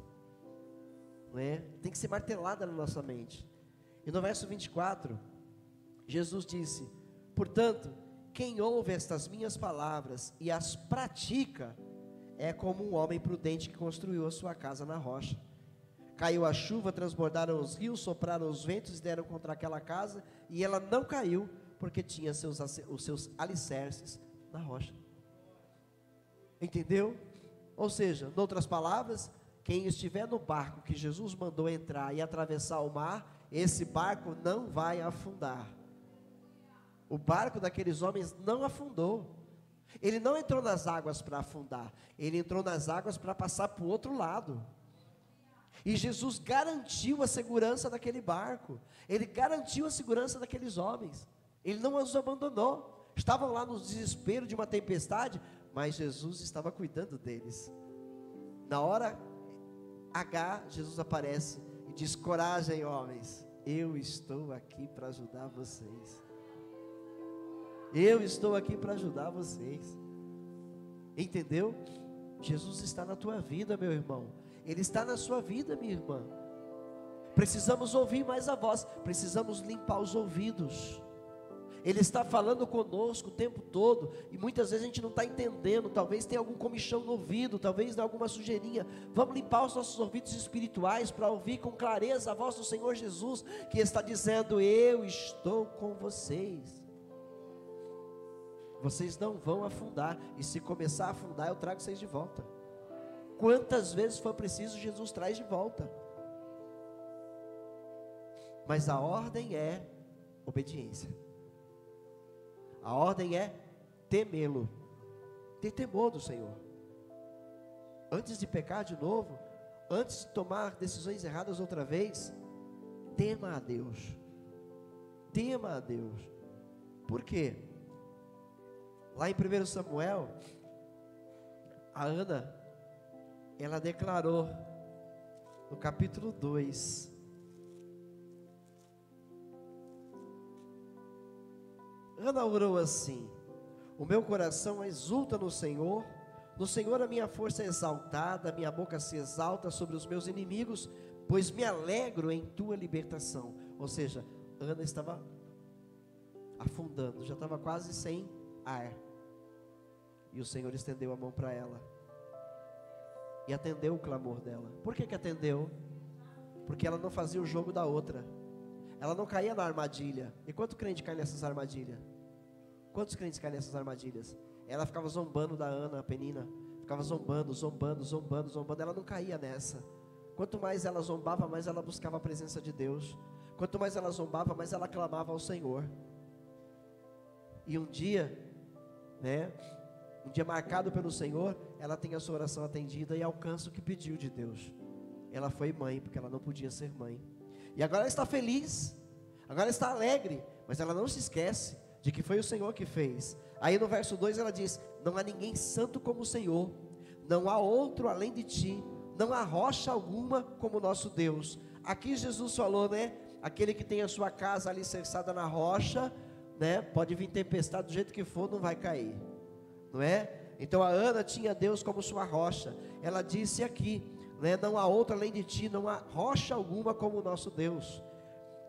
não é? Tem que ser martelada na nossa mente. E no verso 24, Jesus disse: portanto, quem ouve estas minhas palavras e as pratica, é como um homem prudente que construiu a sua casa na rocha. Caiu a chuva, transbordaram os rios, sopraram os ventos e deram contra aquela casa, e ela não caiu, porque tinha os seus alicerces na rocha. Entendeu? Ou seja, em outras palavras, quem estiver no barco que Jesus mandou entrar e atravessar o mar, esse barco não vai afundar. O barco daqueles homens não afundou. Ele não entrou nas águas para afundar, ele entrou nas águas para passar para o outro lado. E Jesus garantiu a segurança daquele barco, ele garantiu a segurança daqueles homens, ele não os abandonou. Estavam lá no desespero de uma tempestade, mas Jesus estava cuidando deles. Na hora H, Jesus aparece e diz: coragem, homens, eu estou aqui para ajudar vocês. Eu estou aqui para ajudar vocês. Entendeu? Jesus está na tua vida, meu irmão. Ele está na sua vida, minha irmã. Precisamos ouvir mais a voz, precisamos limpar os ouvidos. Ele está falando conosco o tempo todo, e muitas vezes a gente não está entendendo. Talvez tenha algum comichão no ouvido, talvez tenha alguma sujeirinha. Vamos limpar os nossos ouvidos espirituais, para ouvir com clareza a voz do Senhor Jesus, que está dizendo: eu estou com vocês. Vocês não vão afundar, e se começar a afundar, eu trago vocês de volta. Quantas vezes for preciso, Jesus traz de volta. Mas a ordem é obediência. A ordem é temê-lo. Ter temor do Senhor. Antes de pecar de novo, antes de tomar decisões erradas outra vez, tema a Deus. Tema a Deus. Por quê? Lá em 1 Samuel, a Ana, ela declarou, no capítulo 2, Ana orou assim: o meu coração exulta no Senhor a minha força é exaltada, a minha boca se exalta sobre os meus inimigos, pois me alegro em tua libertação. Ou seja, Ana estava afundando, já estava quase sem ar, e o Senhor estendeu a mão para ela, e atendeu o clamor dela. Por que atendeu? Porque ela não fazia o jogo da outra, ela não caía na armadilha. E quanto crente cai nessas armadilhas? Quantos crentes caem nessas armadilhas? Ela ficava zombando da Ana, a Penina. Ficava zombando. Ela não caía nessa. Quanto mais ela zombava, mais ela buscava a presença de Deus. Quanto mais ela zombava, mais ela clamava ao Senhor. E um dia, um dia marcado pelo Senhor, ela tem a sua oração atendida e alcança o que pediu de Deus. Ela foi mãe, porque ela não podia ser mãe. E agora ela está feliz, agora ela está alegre, mas ela não se esquece de que foi o Senhor que fez. Aí no verso 2 ela diz: não há ninguém santo como o Senhor, não há outro além de ti, não há rocha alguma como o nosso Deus. Aqui Jesus falou, aquele que tem a sua casa alicerçada na rocha, pode vir tempestade do jeito que for, não vai cair, não é? Então a Ana tinha Deus como sua rocha. Ela disse aqui, não há outro além de ti, não há rocha alguma como o nosso Deus.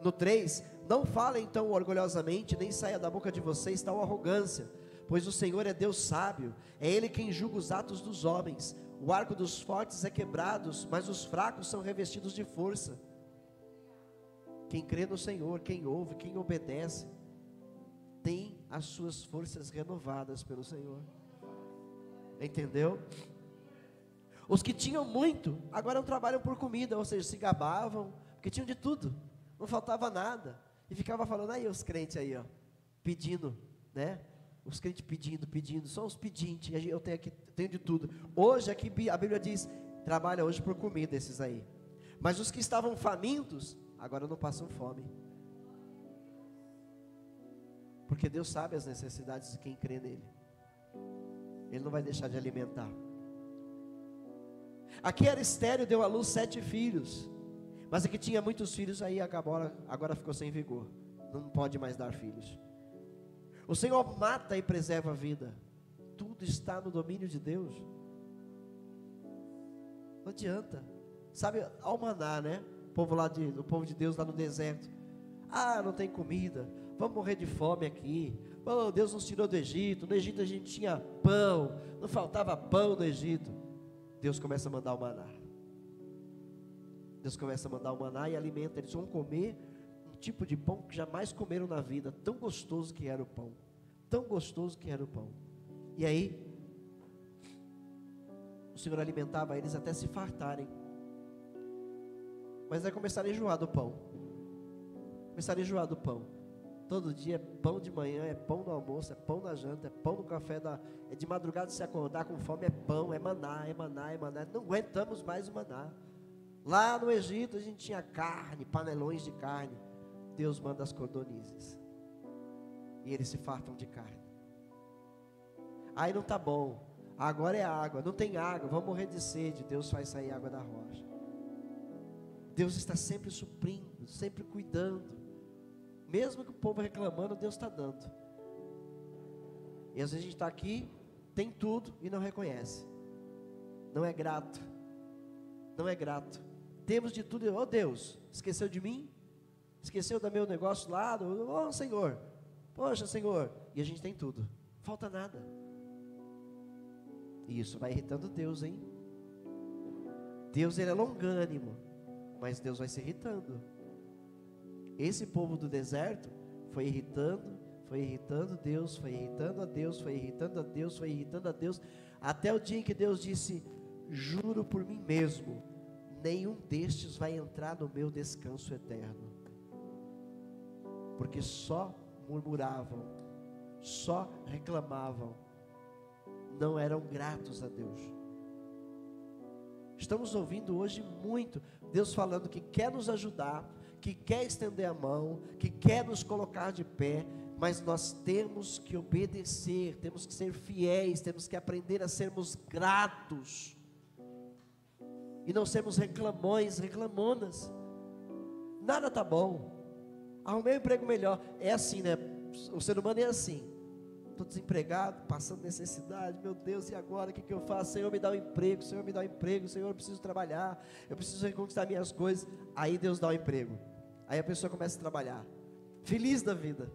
No 3, não falem então orgulhosamente, nem saia da boca de vocês tal arrogância, pois o Senhor é Deus sábio, é Ele quem julga os atos dos homens. O arco dos fortes é quebrado, mas os fracos são revestidos de força. Quem crê no Senhor, quem ouve, quem obedece, tem as suas forças renovadas pelo Senhor. Entendeu? Os que tinham muito, agora não trabalham por comida, ou seja, se gabavam, porque tinham de tudo, não faltava nada, e ficava falando, aí os crentes aí, pedindo, os crentes pedindo, são os pedintes, eu tenho de tudo. Hoje aqui a Bíblia diz, trabalha hoje por comida esses aí, mas os que estavam famintos, agora não passam fome, porque Deus sabe as necessidades de quem crê nele, Ele não vai deixar de alimentar. Aqui era estéril, deu à luz 7 filhos, mas aqui tinha muitos filhos, aí agora ficou sem vigor, não pode mais dar filhos. O Senhor mata e preserva a vida, tudo está no domínio de Deus. Não adianta, sabe, ao maná, o povo de Deus lá no deserto, não tem comida, vamos morrer de fome aqui. Deus nos tirou do Egito, no Egito a gente tinha pão, não faltava pão no Egito. Deus começa a mandar o maná. Deus começa a mandar o maná e alimenta. Eles vão comer um tipo de pão que jamais comeram na vida. Tão gostoso que era o pão. Tão gostoso que era o pão. E aí, o Senhor alimentava eles até se fartarem. Mas aí começaram a enjoar do pão. Todo dia é pão de manhã, é pão no almoço, é pão na janta, é pão no café, é de madrugada se acordar com fome, é pão, é maná. Não aguentamos mais o maná. Lá no Egito a gente tinha carne, panelões de carne. Deus manda as cordonizes e eles se fartam de carne. Aí não está bom, agora é água, não tem água, vamos morrer de sede. Deus faz sair água da rocha. Deus está sempre suprindo, sempre cuidando. Mesmo que o povo reclamando, Deus está dando. E às vezes a gente está aqui, tem tudo e não reconhece. Não é grato. Temos de tudo. Deus, esqueceu de mim? Esqueceu do meu negócio lá? Senhor, poxa Senhor. E a gente tem tudo, falta nada. E isso vai irritando Deus, hein? Deus, Ele é longânimo, mas Deus vai se irritando. Esse povo do deserto foi irritando Deus, foi irritando a Deus, até o dia em que Deus disse: juro por mim mesmo, nenhum destes vai entrar no meu descanso eterno, porque só murmuravam, só reclamavam, não eram gratos a Deus. Estamos ouvindo hoje muito Deus falando que quer nos ajudar, que quer estender a mão, que quer nos colocar de pé, mas nós temos que obedecer, temos que ser fiéis, temos que aprender a sermos gratos, e não sermos reclamões, reclamonas. Nada está bom, arrumei um emprego melhor, é assim, o ser humano é assim, estou desempregado, passando necessidade, meu Deus, e agora, o que eu faço? Senhor, me dá um emprego, Senhor, eu preciso trabalhar, eu preciso reconquistar minhas coisas. Aí Deus dá um emprego, aí a pessoa começa a trabalhar, feliz da vida,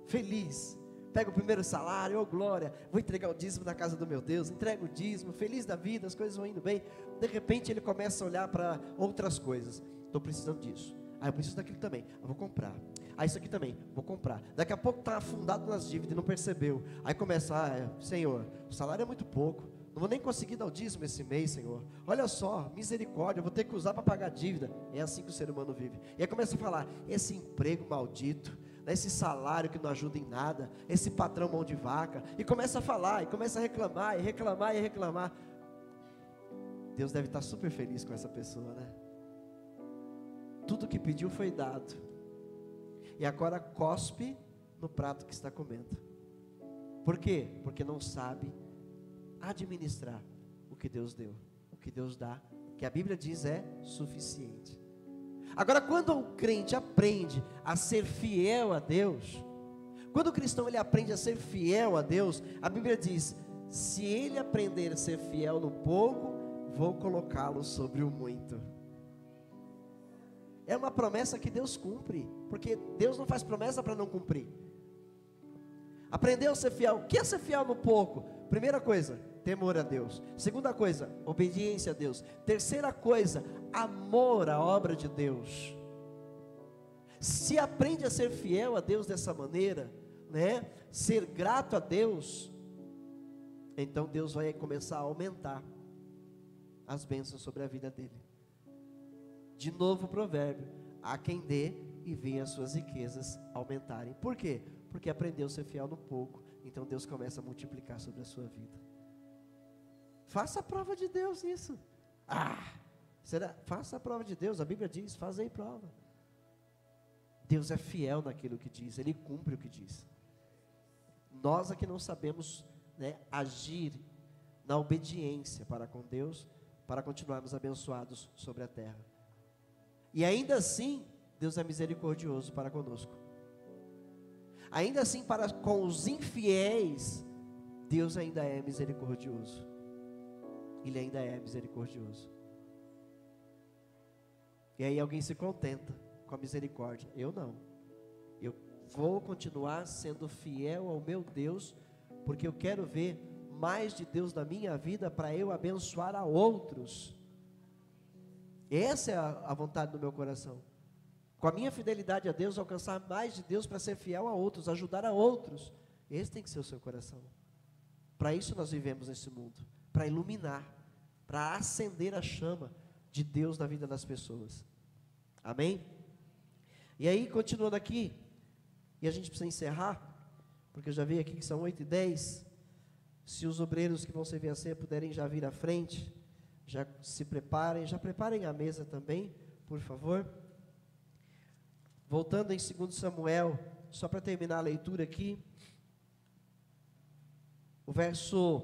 feliz, pega o primeiro salário, glória, vou entregar o dízimo na casa do meu Deus, entrega o dízimo, feliz da vida, as coisas vão indo bem. De repente ele começa a olhar para outras coisas, estou precisando disso, eu preciso daquilo também, eu vou comprar, Ah, isso aqui também, vou comprar. Daqui a pouco está afundado nas dívidas e não percebeu. Aí começa, Senhor, o salário é muito pouco, não vou nem conseguir dar o dízimo esse mês, Senhor. Olha só, misericórdia, eu vou ter que usar para pagar a dívida. É assim que o ser humano vive. E aí começa a falar, esse emprego maldito, esse salário que não ajuda em nada, esse patrão mão de vaca. E começa a falar, e começa a reclamar, e reclamar, e reclamar. Deus deve estar super feliz com essa pessoa, né? Tudo que pediu foi dado. E agora cospe no prato que está comendo. Por quê? Porque não sabe administrar o que Deus deu. O que Deus dá, que a Bíblia diz é suficiente. Agora, quando o crente aprende a ser fiel a Deus, quando o cristão ele aprende a ser fiel a Deus, a Bíblia diz, se ele aprender a ser fiel no pouco, vou colocá-lo sobre o muito. É uma promessa que Deus cumpre, porque Deus não faz promessa para não cumprir. Aprendeu a ser fiel. O que é ser fiel no pouco? Primeira coisa, temor a Deus. Segunda coisa, obediência a Deus. Terceira coisa, amor à obra de Deus. Se aprende a ser fiel a Deus dessa maneira, né? Ser grato a Deus, então Deus vai começar a aumentar as bênçãos sobre a vida dele. De novo o provérbio, há quem dê e vê as suas riquezas aumentarem. Por quê? Porque aprendeu a ser fiel no pouco, então Deus começa a multiplicar sobre a sua vida. Faça a prova de Deus nisso. Faça a prova de Deus, a Bíblia diz, faz aí prova. Deus é fiel naquilo que diz, Ele cumpre o que diz. Nós aqui não sabemos, né, agir na obediência para com Deus, para continuarmos abençoados sobre a terra. E ainda assim, Deus é misericordioso para conosco. Ainda assim, para com os infiéis, Deus ainda é misericordioso. Ele ainda é misericordioso. E aí alguém se contenta com a misericórdia. Eu não. Eu vou continuar sendo fiel ao meu Deus, porque eu quero ver mais de Deus na minha vida para eu abençoar a outros. Essa é a vontade do meu coração. Com a minha fidelidade a Deus, alcançar mais de Deus para ser fiel a outros, ajudar a outros. Esse tem que ser o seu coração. Para isso nós vivemos nesse mundo, para iluminar, para acender a chama de Deus na vida das pessoas. Amém? E aí, continuando aqui, e a gente precisa encerrar, porque eu já vi aqui que são 8h10. Se os obreiros que vão servir a ceia puderem já vir à frente, já se preparem, já preparem a mesa também, por favor. Voltando em 2 Samuel, só para terminar a leitura aqui, o verso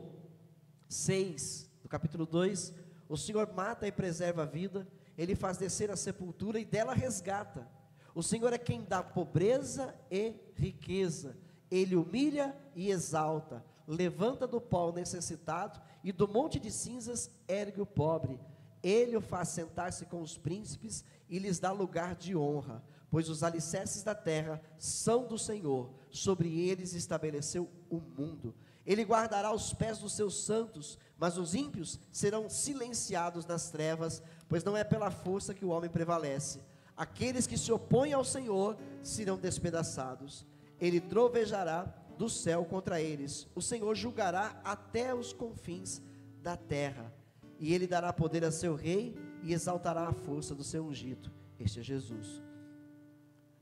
6 do capítulo 2, o Senhor mata e preserva a vida, Ele faz descer a sepultura e dela resgata. O Senhor é quem dá pobreza e riqueza, Ele humilha e exalta, levanta do pó o necessitado e do monte de cinzas ergue o pobre. Ele o faz sentar-se com os príncipes e lhes dá lugar de honra, pois os alicerces da terra são do Senhor, sobre eles estabeleceu o mundo. Ele guardará os pés dos seus santos, mas os ímpios serão silenciados nas trevas, pois não é pela força que o homem prevalece. Aqueles que se opõem ao Senhor serão despedaçados. Ele trovejará do céu contra eles. O Senhor julgará até os confins da terra. E Ele dará poder a seu rei e exaltará a força do seu ungido. Este é Jesus.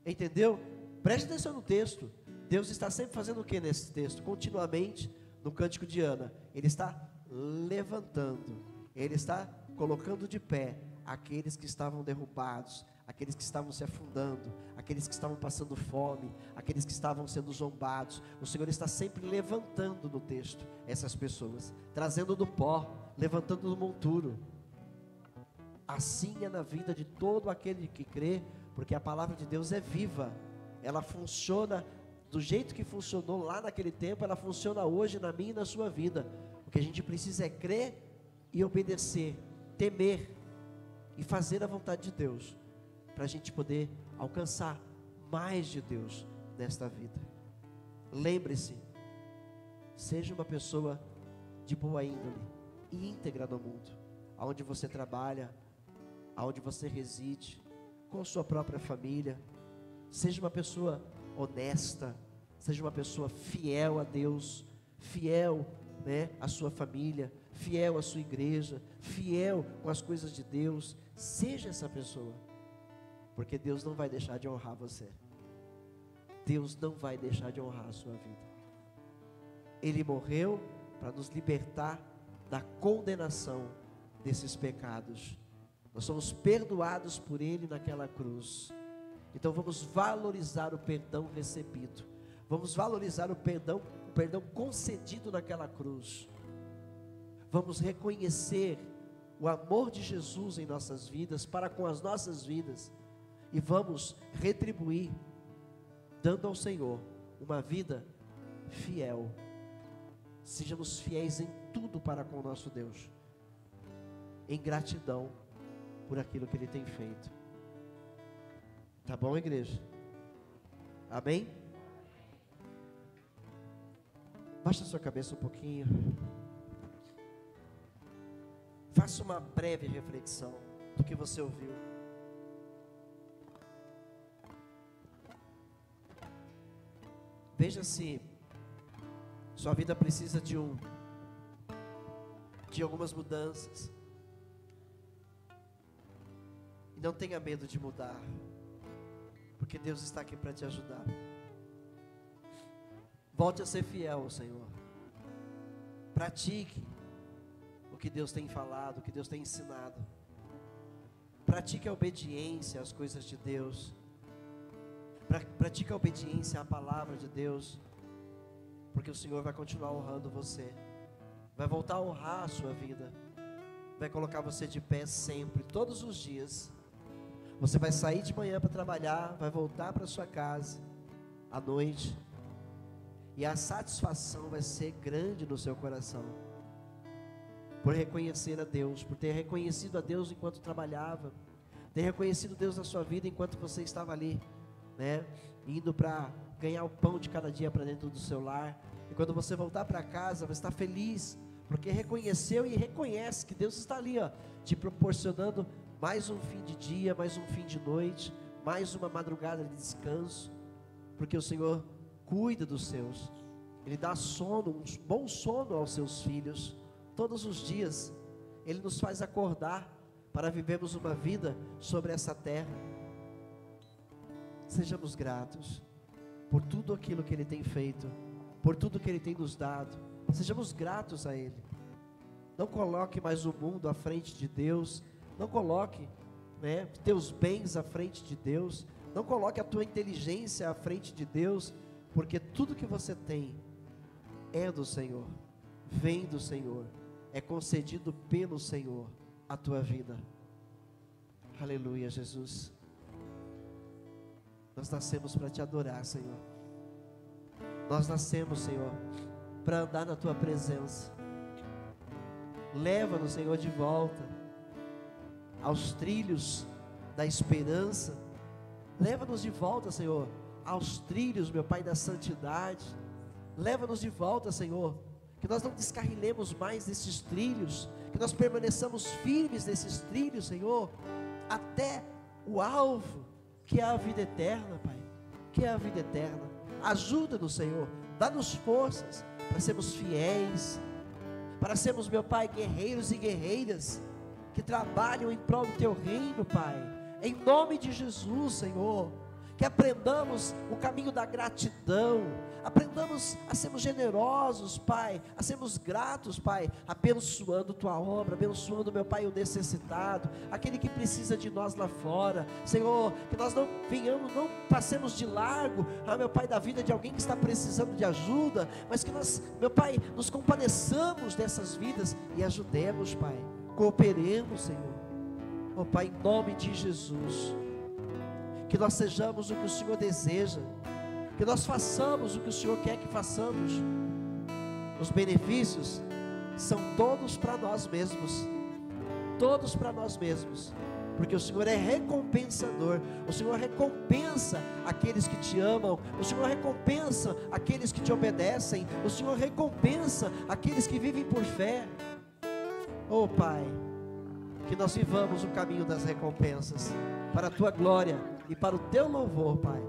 Entendeu? Preste atenção no texto. Deus está sempre fazendo o que nesse texto? Continuamente, no cântico de Ana, Ele está levantando, Ele está colocando de pé aqueles que estavam derrubados, aqueles que estavam se afundando, aqueles que estavam passando fome, aqueles que estavam sendo zombados. O Senhor está sempre levantando no texto essas pessoas, trazendo do pó, levantando do monturo. Assim é na vida de todo aquele que crê, porque a palavra de Deus é viva, ela funciona do jeito que funcionou lá naquele tempo, ela funciona hoje na minha e na sua vida. O que a gente precisa é crer e obedecer, temer e fazer a vontade de Deus, para a gente poder alcançar mais de Deus nesta vida. Lembre-se, seja uma pessoa de boa índole e íntegra no mundo, aonde você trabalha, aonde você reside, com sua própria família. Seja uma pessoa honesta, seja uma pessoa fiel a Deus, fiel, né, à sua família, fiel à sua igreja, fiel com as coisas de Deus. Seja essa pessoa, porque Deus não vai deixar de honrar você. Deus não vai deixar de honrar a sua vida. Ele morreu para nos libertar da condenação desses pecados. Nós somos perdoados por Ele naquela cruz. Então vamos valorizar o perdão recebido. Vamos valorizar o perdão concedido naquela cruz. Vamos reconhecer o amor de Jesus em nossas vidas, para com as nossas vidas. E vamos retribuir, dando ao Senhor uma vida fiel. Sejamos fiéis em tudo para com o nosso Deus, em gratidão por aquilo que Ele tem feito. Tá bom, igreja? Amém? Baixa a sua cabeça um pouquinho. Faça uma breve reflexão do que você ouviu. Veja se sua vida precisa de algumas mudanças. E não tenha medo de mudar, porque Deus está aqui para te ajudar. Volte a ser fiel ao Senhor. Pratique o que Deus tem falado, o que Deus tem ensinado. Pratique a obediência às coisas de Deus. Pratique a obediência à palavra de Deus, porque o Senhor vai continuar honrando você, vai voltar a honrar a sua vida, vai colocar você de pé sempre, todos os dias. Você vai sair de manhã para trabalhar, vai voltar para sua casa à noite, e a satisfação vai ser grande no seu coração, por reconhecer a Deus, por ter reconhecido a Deus enquanto trabalhava, ter reconhecido Deus na sua vida enquanto você estava ali, né, indo para ganhar o pão de cada dia para dentro do seu lar. E quando você voltar para casa, vai estar feliz, porque reconheceu e reconhece que Deus está ali, ó, te proporcionando mais um fim de dia, mais um fim de noite, mais uma madrugada de descanso, porque o Senhor cuida dos seus. Ele dá sono, um bom sono aos seus filhos. Todos os dias Ele nos faz acordar para vivermos uma vida sobre essa terra. Sejamos gratos por tudo aquilo que Ele tem feito, por tudo que Ele tem nos dado. Sejamos gratos a Ele. Não coloque mais o mundo à frente de Deus. Não coloque, né, teus bens à frente de Deus. Não coloque a tua inteligência à frente de Deus, porque tudo que você tem é do Senhor, vem do Senhor, é concedido pelo Senhor a tua vida. Aleluia, Jesus. Nós nascemos para te adorar, Senhor. Nós nascemos, Senhor, para andar na tua presença. Leva-nos, Senhor, de volta aos trilhos da esperança. Leva-nos de volta, Senhor, aos trilhos, meu Pai, da santidade. Leva-nos de volta, Senhor, que nós não descarrilemos mais desses trilhos, que nós permaneçamos firmes nesses trilhos, Senhor, até o alvo, que é a vida eterna, Pai, que é a vida eterna. Ajuda-nos, Senhor, dá-nos forças para sermos fiéis, para sermos, meu Pai, guerreiros e guerreiras, que trabalham em prol do Teu reino, Pai, em nome de Jesus, Senhor. Que aprendamos o caminho da gratidão, aprendamos a sermos generosos, Pai, a sermos gratos, Pai, abençoando Tua obra, abençoando, meu Pai, o necessitado, aquele que precisa de nós lá fora, Senhor, que nós não venhamos, não passemos de largo, meu Pai, da vida de alguém que está precisando de ajuda, mas que nós, meu Pai, nos compadeçamos dessas vidas e ajudemos, Pai, cooperemos, Senhor, oh Pai, em nome de Jesus. Que nós sejamos o que o Senhor deseja, que nós façamos o que o Senhor quer que façamos. Os benefícios são todos para nós mesmos, todos para nós mesmos, porque o Senhor é recompensador. O Senhor recompensa aqueles que te amam, o Senhor recompensa aqueles que te obedecem, o Senhor recompensa aqueles que vivem por fé. Oh Pai, que nós vivamos o caminho das recompensas, para a Tua glória e para o Teu louvor, Pai,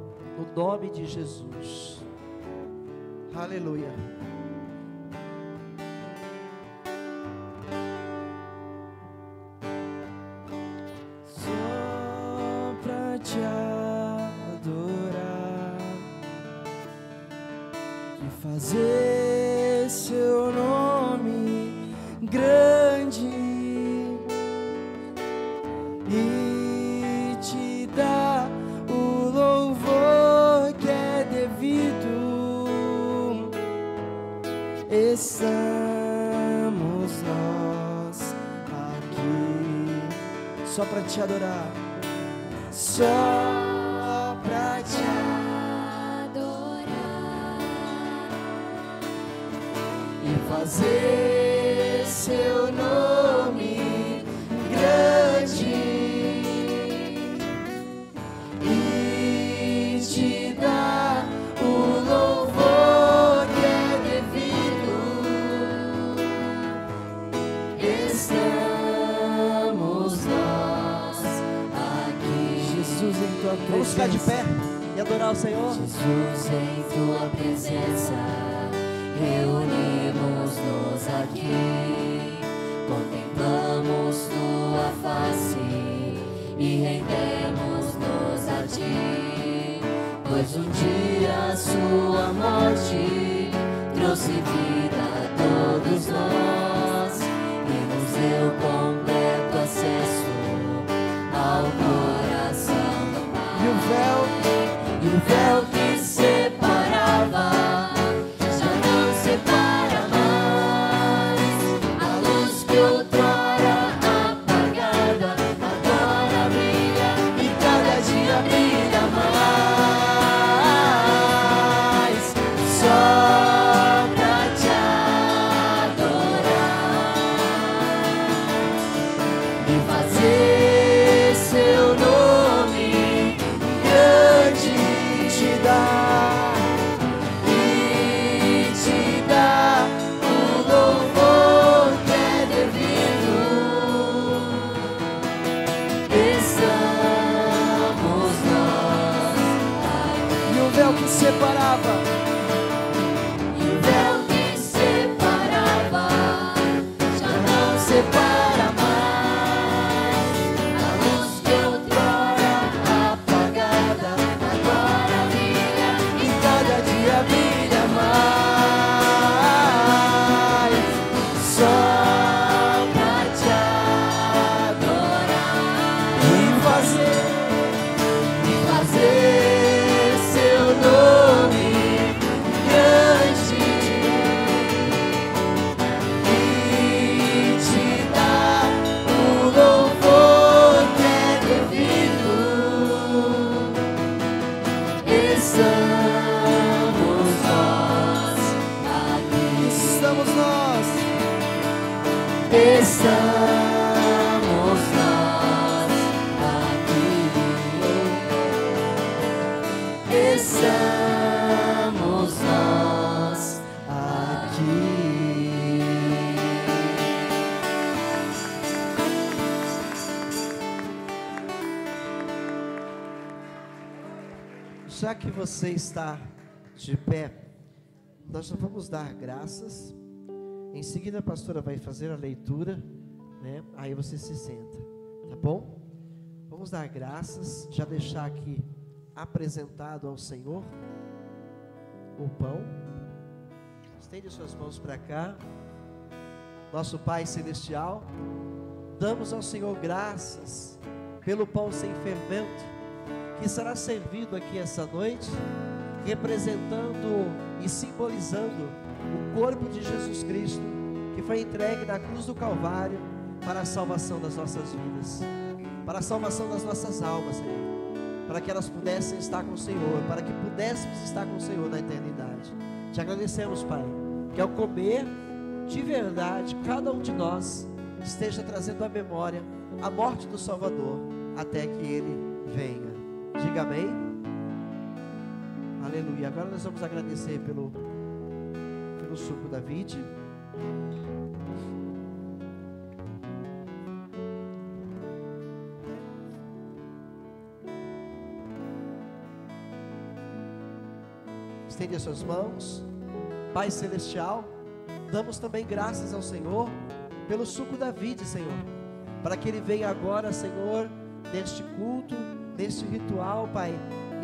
no nome de Jesus. Aleluia. Só pra te adorar e fazer seu nome grande e te dar o louvor que é devido. Estamos nós aqui só pra te adorar, só pra te adorar e fazer seu nome grande e te dar o louvor que é devido. Estamos nós aqui, Jesus, em tua presença. Vamos ficar de pé e adorar o Senhor. Jesus, em tua presença, reunimos-nos aqui, contemplamos tua face e rendemos-nos a ti, pois um dia a sua morte trouxe vida a todos nós e nos deu completo acesso ao coração do Pai. E o véu que separava já não separa mais. A luz que outrora apagada agora brilha e cada dia brilha mais. Só pra te adorar e fazer seu nome grande te dar e te dar o louvor que é devido. Estamos nós e o véu que separava, e o véu que separava já não separa mais. A luz que outrora apagada agora brilha e cada dia brilha mais. Só pra te adorar e fazer seu nome grande e te dar o louvor que é devido. Estamos nós aqui. Estamos nós. Estamos nós aqui. Estamos nós aqui. Já que você está de pé, nós já vamos dar graças. Em seguida a pastora vai fazer a leitura, né? Aí você se senta, tá bom? Vamos dar graças, já deixar aqui apresentado ao Senhor o pão. Estende suas mãos para cá. Nosso Pai Celestial, damos ao Senhor graças pelo pão sem fermento que será servido aqui essa noite, representando e simbolizando o corpo de Jesus Cristo, que foi entregue na cruz do Calvário para a salvação das nossas vidas, para a salvação das nossas almas, Senhor, para que elas pudessem estar com o Senhor, para que pudéssemos estar com o Senhor na eternidade. Te agradecemos, Pai, que ao comer, de verdade, cada um de nós esteja trazendo à memória a morte do Salvador, até que Ele venha. Diga amém. Aleluia. Agora nós vamos agradecer pelo suco da vide. Estende as suas mãos. Pai Celestial, damos também graças ao Senhor pelo suco da vide, Senhor, para que ele venha agora, Senhor, neste culto, neste ritual, Pai,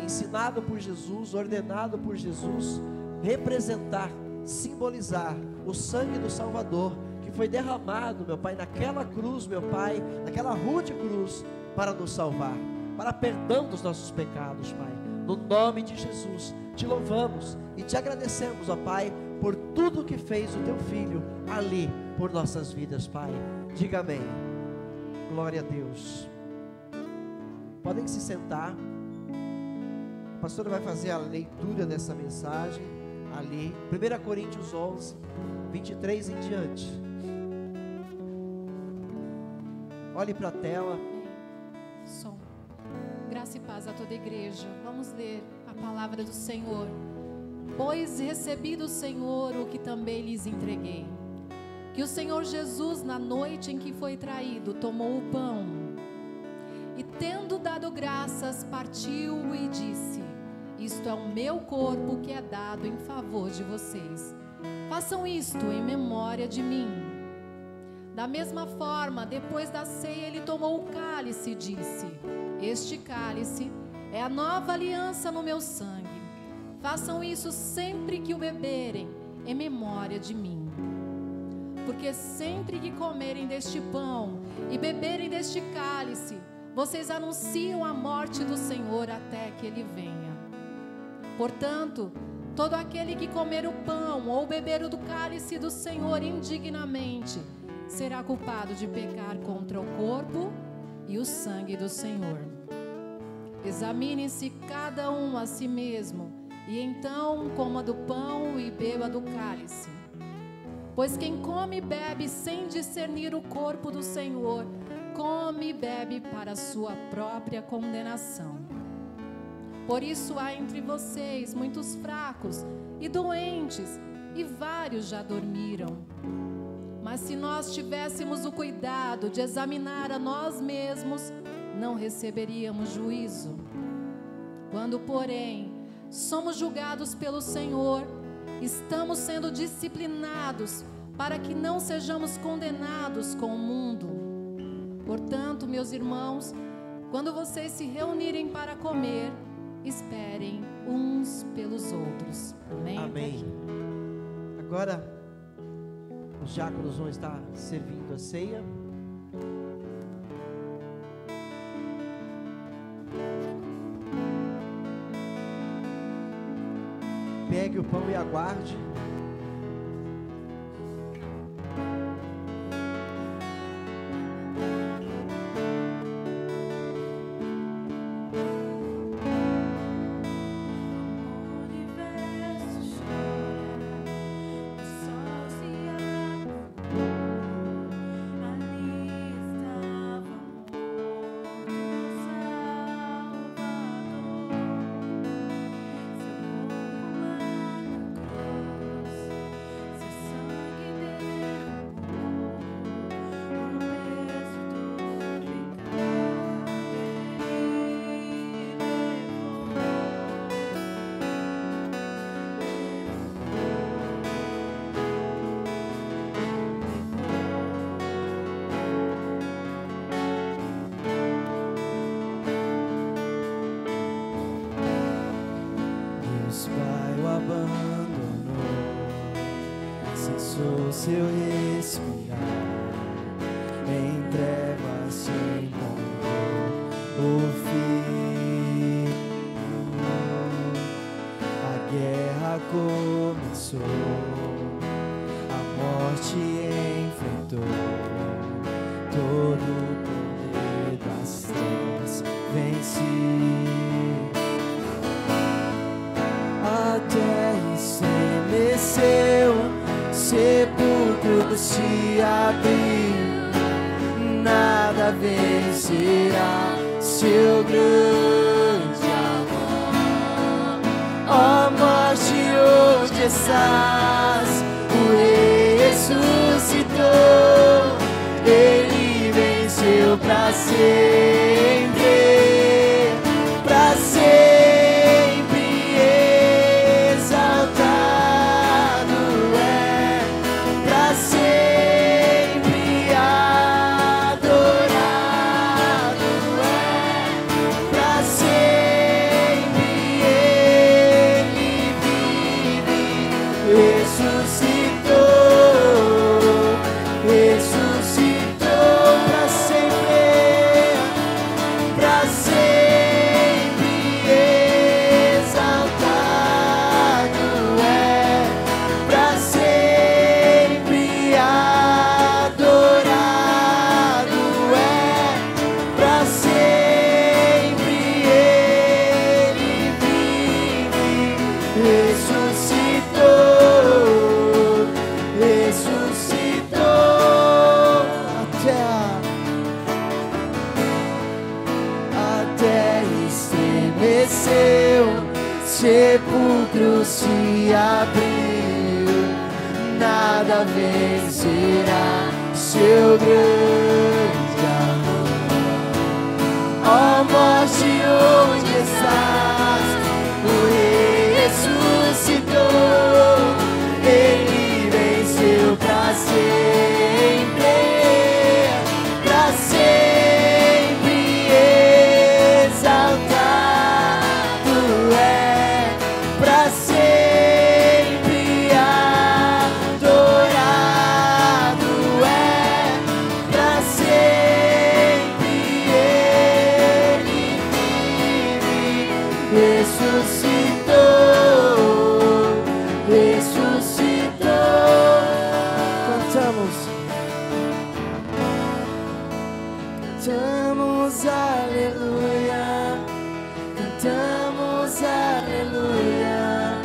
ensinado por Jesus, ordenado por Jesus, representar, simbolizar o sangue do Salvador, que foi derramado, meu Pai, naquela cruz, meu Pai, naquela rude cruz, para nos salvar, para perdão dos nossos pecados, Pai. No nome de Jesus, te louvamos e te agradecemos, ó Pai, por tudo que fez o teu Filho ali por nossas vidas, Pai. Diga amém. Glória a Deus. Podem se sentar. A pastora vai fazer a leitura dessa mensagem ali, 1 Coríntios 11, 23 em diante. Olhe para a tela. Som. Graça e paz a toda a igreja. Vamos ler a palavra do Senhor. Pois recebi do Senhor o que também lhes entreguei, que o Senhor Jesus, na noite em que foi traído, tomou o pão e, tendo dado graças, partiu e disse: isto é o meu corpo que é dado em favor de vocês. Façam isto em memória de mim. Da mesma forma, depois da ceia, ele tomou o cálice e disse: este cálice é a nova aliança no meu sangue. Façam isso sempre que o beberem, em memória de mim. Porque sempre que comerem deste pão e beberem deste cálice, vocês anunciam a morte do Senhor até que ele venha. Portanto, todo aquele que comer o pão ou beber do cálice do Senhor indignamente, será culpado de pecar contra o corpo e o sangue do Senhor. Examine-se cada um a si mesmo, e então coma do pão e beba do cálice. Pois quem come e bebe sem discernir o corpo do Senhor, come e bebe para a sua própria condenação. Por isso há entre vocês muitos fracos e doentes, e vários já dormiram. Mas se nós tivéssemos o cuidado de examinar a nós mesmos, não receberíamos juízo. Quando, porém, somos julgados pelo Senhor, estamos sendo disciplinados para que não sejamos condenados com o mundo. Portanto, meus irmãos, quando vocês se reunirem para comer, esperem uns pelos outros. Amém? Amém. Agora, os diáconos vão estar servindo a ceia. Pegue o pão e aguarde. Seu respirar, em trevas se encontrou o fim. A guerra começou, a morte enfrentou, todo o poder das trevas venci. A terra estremeceu, sepulcro se abriu, nada vencerá seu grande amor. Ó morte, onde estás? O Rei ressuscitou, ele venceu pra sempre, pra sempre exaltado. sepulcro se abriu, nada vencerá seu grande amor. Ó morte, onde estás? O Rei ressuscitou, Ele venceu pra sempre, pra sempre exaltado é, pra sempre adorado é, pra sempre Ele vive, ressuscitou, ressuscitou. Cantamos aleluia, cantamos aleluia,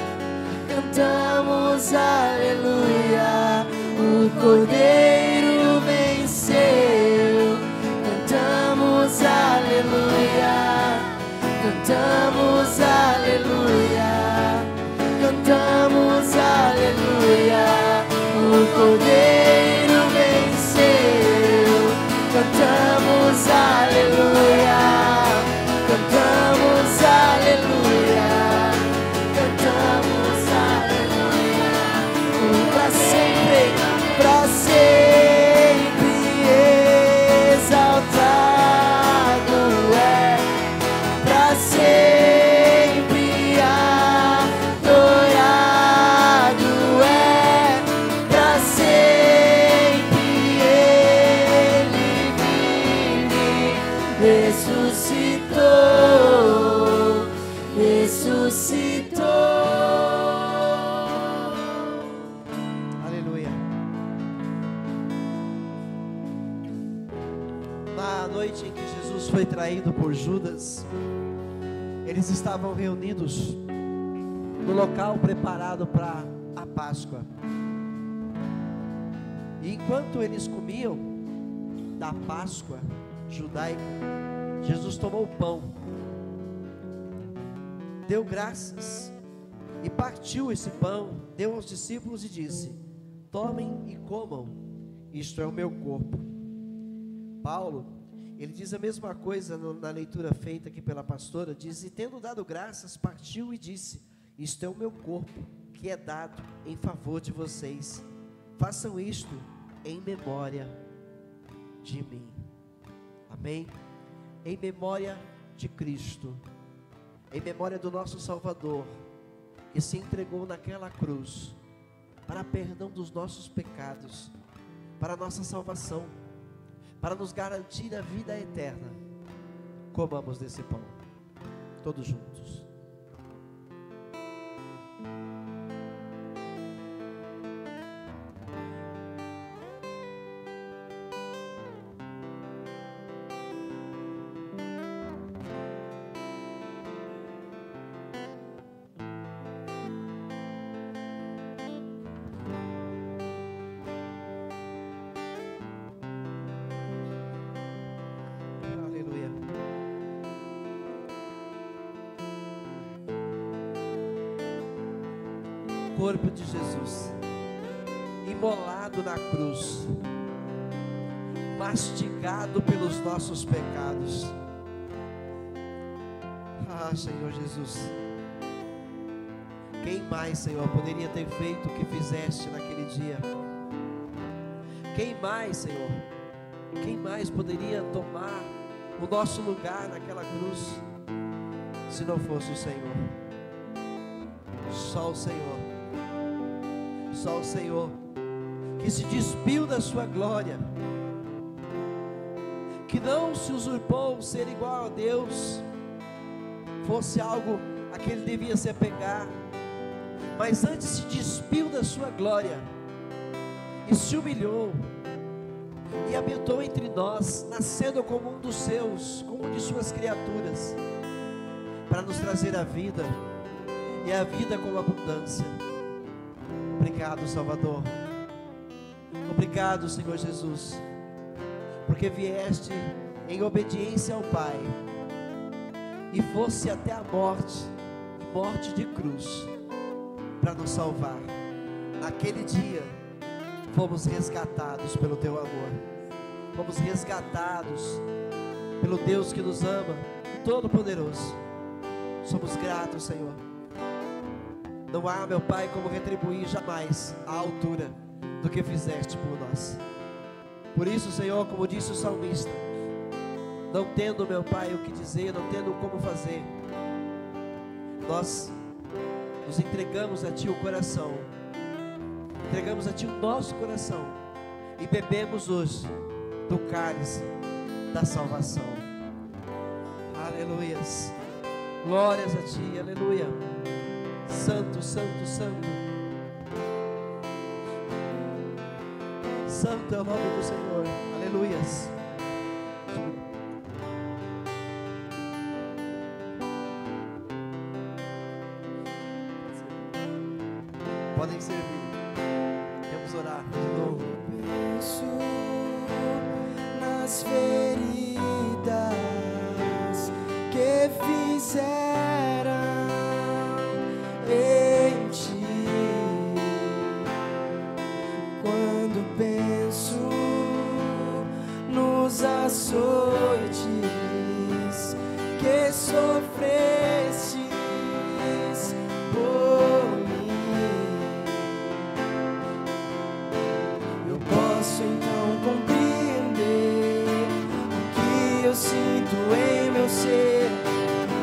cantamos aleluia, o Cordeiro venceu. Cantamos aleluia, cantamos aleluia, cantamos aleluia, o Cordeiro venceu. Cantamos aleluia, cantamos aleluia, cantamos aleluia, pra sempre exaltado é, pra sempre adorado é, pra sempre Ele vive, ressuscitou, ressuscitou. Aleluia. Na noite em que Jesus foi traído por Judas, eles estavam reunidos no local preparado para a Páscoa. E enquanto eles comiam da Páscoa judaica, Jesus tomou o pão, deu graças e partiu esse pão, deu aos discípulos e disse: tomem e comam, isto é o meu corpo. Paulo, ele diz a mesma coisa na leitura feita aqui pela pastora, diz: e tendo dado graças, partiu e disse: isto é o meu corpo, que é dado em favor de vocês, façam isto em memória de mim. Amém? Em memória de Cristo, em memória do nosso Salvador, que se entregou naquela cruz, para perdão dos nossos pecados, para a nossa salvação, para nos garantir a vida eterna. Comamos desse pão, todos juntos. Corpo de Jesus, imolado na cruz, mastigado pelos nossos pecados. Ah, Senhor Jesus, quem mais, Senhor, poderia ter feito o que fizeste naquele dia? Quem mais, Senhor, quem mais poderia tomar o nosso lugar naquela cruz, se não fosse o Senhor? Só o Senhor. só o Senhor, que se despiu da sua glória, que não se usurpou ser igual a Deus, fosse algo a que ele devia se apegar, mas antes se despiu da sua glória e se humilhou e habitou entre nós, nascendo como um dos seus, como um de suas criaturas, para nos trazer a vida e a vida com abundância. Obrigado, Salvador. Obrigado, Senhor Jesus, porque vieste em obediência ao Pai e fosse até a morte, e morte de cruz, para nos salvar. Naquele dia fomos resgatados pelo teu amor, fomos resgatados pelo Deus que nos ama, o Todo-Poderoso. Somos gratos, Senhor. Não há, meu Pai, como retribuir jamais a altura do que fizeste por nós. Por isso, Senhor, como disse o salmista, não tendo, meu Pai, o que dizer, não tendo como fazer, nós nos entregamos a Ti o coração, entregamos a Ti o nosso coração e bebemos hoje do cálice da salvação. Aleluias, glórias a Ti, aleluia. Santo, santo, santo, santo é o nome do Senhor, aleluias. Podem servir, vamos orar de novo. Penso nas feridas que fizeram em Ti. Quando penso nos açoites que sofrestes por mim, eu posso então compreender o que eu sinto em meu ser.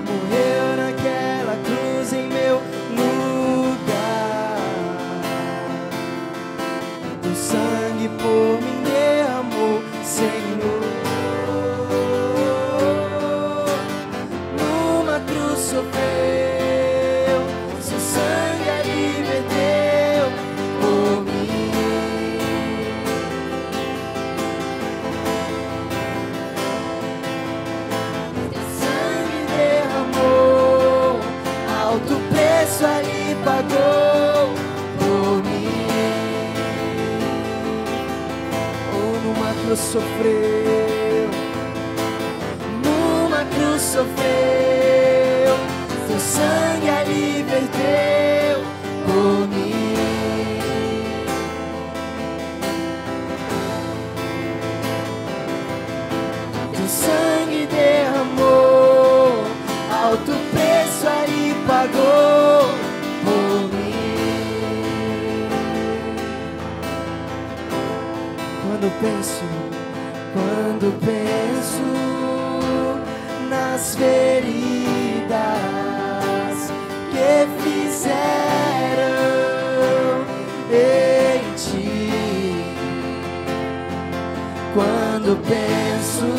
Morreu naquela cruz em meu lugar, teu sangue por mim derramou, Senhor. Numa cruz sofreu, seu sangue ali verteu por mim. Teu sangue derramou, alto preço ali pagou por mim. Oh, numa cruz sofreu, numa cruz sofreu, teu sangue ali verteu por mim. Teu sangue derramou, alto preço ali pagou por mim. Quando penso nas feridas que fizeram em Ti, quando penso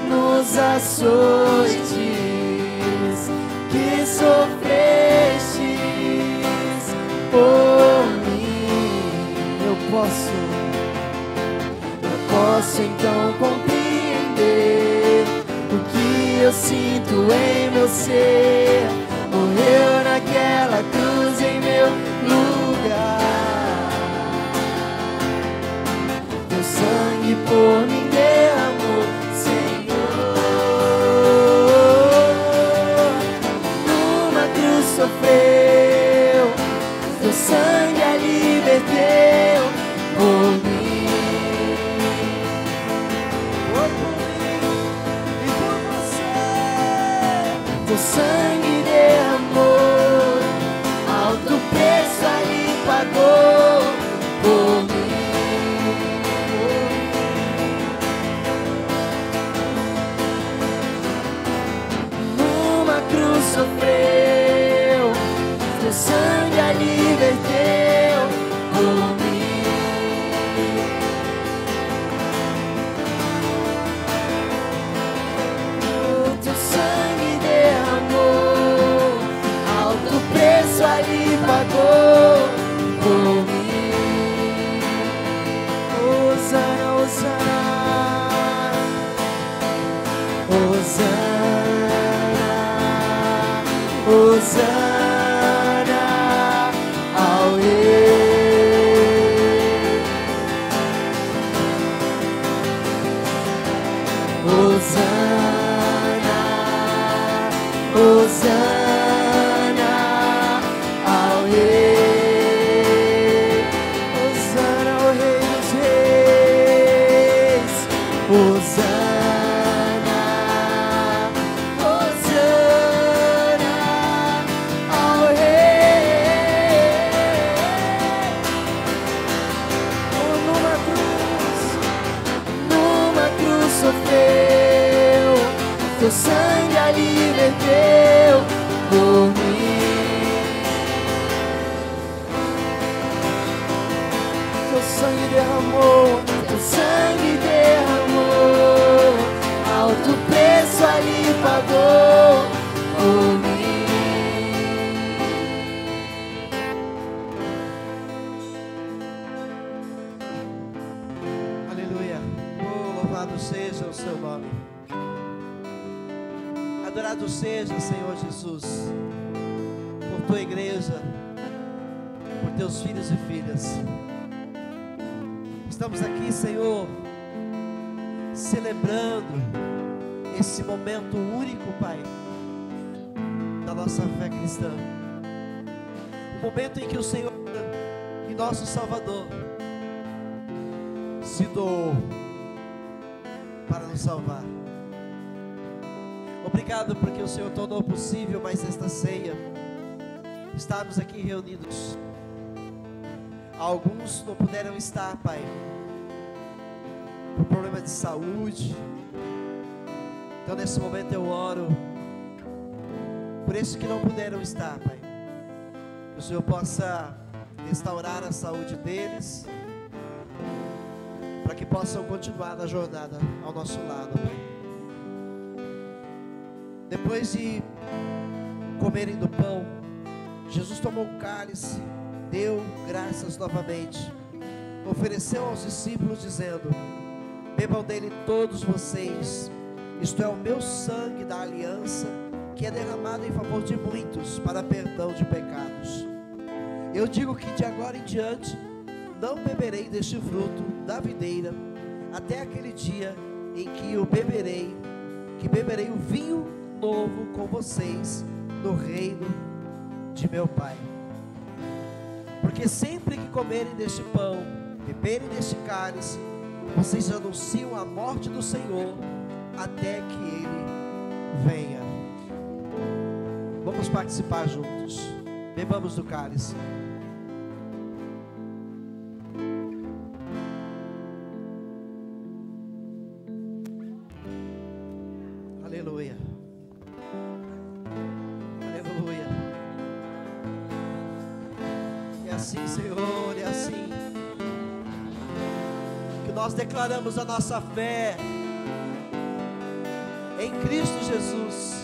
nos açoites que sofrestes por mim, eu posso então compreender o que eu sinto em meu ser. Morreu naquela cruz em meu lugar, teu sangue por mim derramou, Senhor. Numa cruz sofreu, teu sangue ali verteu por mim. Teu sangue derramou, alto preço ali pagou por mim. Numa cruz sofreu, teu sangue ali verteu sangue derramou, teu sangue derramou, alto preço ali pagou por mim. Aleluia. Oh, louvado seja o seu nome. Adorado seja, Senhor Jesus, por tua igreja, por teus filhos e filhas. Estamos aqui, Senhor, celebrando esse momento único, Pai, da nossa fé cristã. O momento em que o Senhor e nosso Salvador se doou para nos salvar. Obrigado porque o Senhor tornou possível mais esta ceia, estarmos aqui reunidos. Alguns não puderam estar, Pai, por problema de saúde. Então nesse momento eu oro por esses que não puderam estar, Pai, que o Senhor possa restaurar a saúde deles, para que possam continuar na jornada ao nosso lado, Pai. Depois de comerem do pão, Jesus tomou o cálice, deu graças novamente, ofereceu aos discípulos dizendo: bebam dele todos vocês, isto é o meu sangue da aliança, que é derramado em favor de muitos para perdão de pecados. Eu digo que de agora em diante não beberei deste fruto da videira, até aquele dia em que beberei o vinho novo com vocês no reino de meu Pai. Porque sempre que comerem deste pão, beberem deste cálice, vocês anunciam a morte do Senhor até que Ele venha. Vamos participar juntos. Bebamos do cálice. Aleluia. Aleluia. É assim, Senhor, é assim que nós declaramos a nossa fé em Cristo Jesus.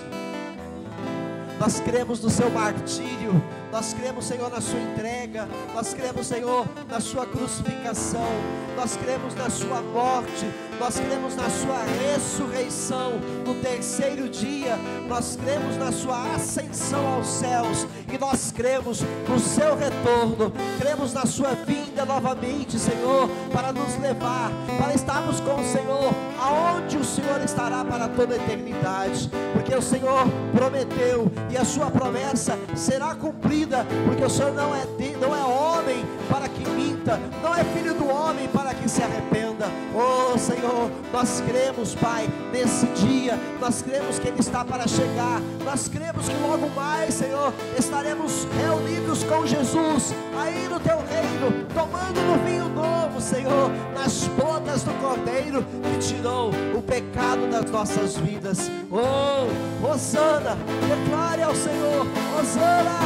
Nós cremos no seu martírio, nós cremos, Senhor, na sua entrega, nós cremos, Senhor, na sua crucificação, nós cremos na sua morte, nós cremos na sua ressurreição no terceiro dia, nós cremos na sua ascensão aos céus, e nós cremos no seu retorno, cremos na sua vinda novamente, Senhor, para nos levar, para estarmos com o Senhor, aonde o Senhor estará para toda a eternidade, porque o Senhor prometeu, e a sua promessa será cumprida, porque o Senhor não é homem para que minta, não é filho do homem para que se arrependa. Oh Senhor, nós cremos, Pai, nesse dia, nós cremos que Ele está para chegar, nós cremos que logo mais, Senhor, estaremos reunidos com Jesus, aí no Teu reino, tomando no vinho novo, Senhor, nas bodas do Cordeiro, que tirou o pecado das nossas vidas. Oh, Hosana, declare ao Senhor, Hosana.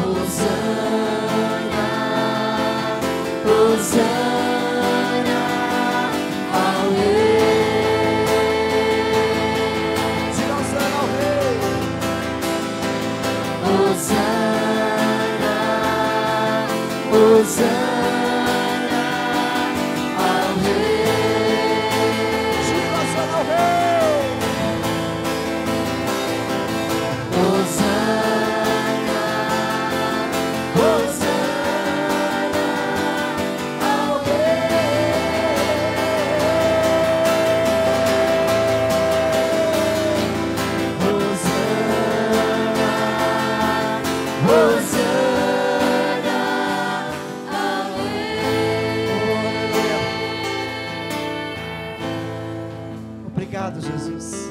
Hosana, Hosana ao Rei. Diga Hosana ao Rei. Hosana, Hosana ao Rei. Diga Hosana ao Rei. Hosana, Obrigado, Jesus.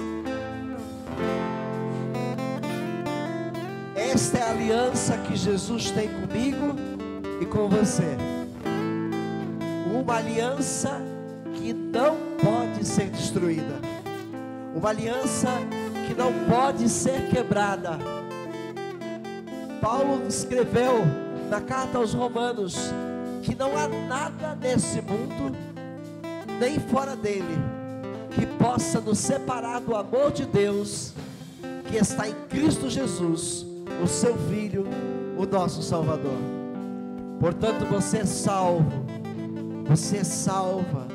Esta é a aliança que Jesus tem comigo e com você. Uma aliança que não pode ser destruída. Uma aliança que não pode ser quebrada. Paulo escreveu na carta aos Romanos, que não há nada nesse mundo, nem fora dele, que possa nos separar do amor de Deus, que está em Cristo Jesus, o seu Filho, o nosso Salvador. Portanto, você é salvo, você é salva,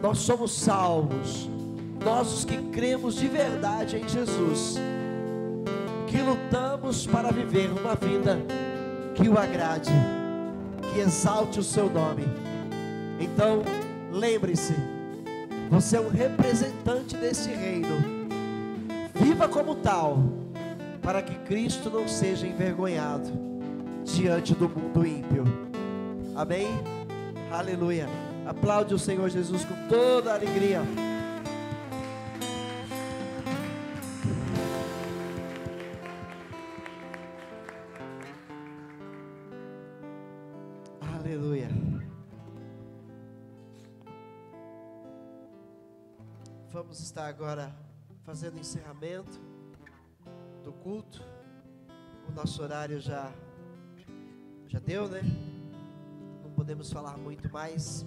nós somos salvos, nós os que cremos de verdade em Jesus, que lutamos para viver uma vida que o agrade, que exalte o seu nome. Então, lembre-se, você é um representante desse reino, viva como tal, para que Cristo não seja envergonhado diante do mundo ímpio. Amém? Aleluia. Aplaude o Senhor Jesus com toda a alegria. Aleluia. Vamos estar agora fazendo o encerramento do culto. O nosso horário já deu, né? Não podemos falar muito mais.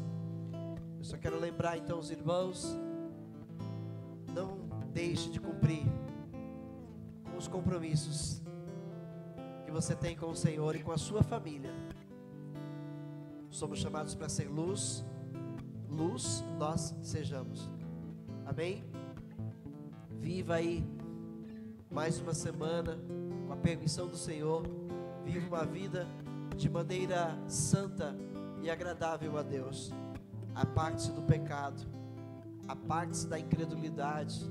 Eu só quero lembrar então os irmãos, não deixe de cumprir com os compromissos que você tem com o Senhor e com a sua família. Somos chamados para ser luz nós sejamos. Amém? Viva aí mais uma semana com a permissão do Senhor. Viva uma vida de maneira santa e agradável a Deus. Aparte-se do pecado, aparte-se da incredulidade,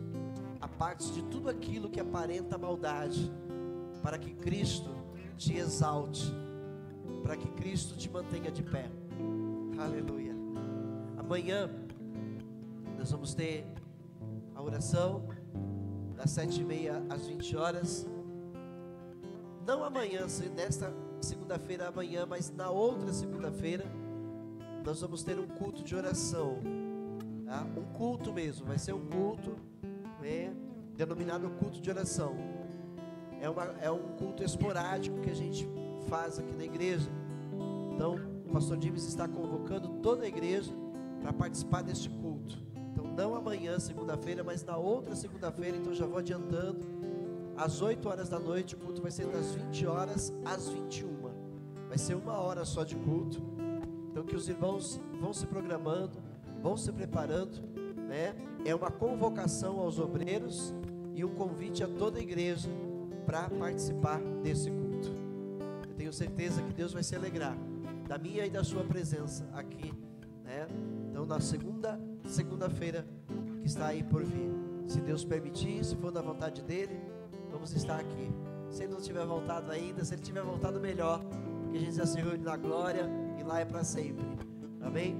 aparte-se de tudo aquilo que aparenta maldade, para que Cristo te exalte, para que Cristo te mantenha de pé. Aleluia. Amanhã nós vamos ter a oração das 7h30 às 20 horas. Não amanhã, nesta segunda-feira amanhã, mas na outra segunda-feira nós vamos ter um culto de oração, tá? Um culto mesmo, vai ser um culto, né, denominado culto de oração. É um culto esporádico que a gente faz aqui na igreja. Então o pastor James está convocando toda a igreja para participar deste culto. Então não amanhã, segunda-feira, mas na outra segunda-feira. Então já vou adiantando, às 8 horas da noite. O culto vai ser das 20 horas às 21. Vai ser 1 hora só de culto. Então que os irmãos vão se programando, vão se preparando, né? É uma convocação aos obreiros e um convite a toda a igreja para participar desse culto. Eu tenho certeza que Deus vai se alegrar da minha e da sua presença aqui, né? Então na segunda-feira que está aí por vir, se Deus permitir, se for da vontade dele, vamos estar aqui. Se ele não tiver voltado ainda, se ele tiver voltado, melhor, porque a gente já se reúne na glória e lá é para sempre. Amém?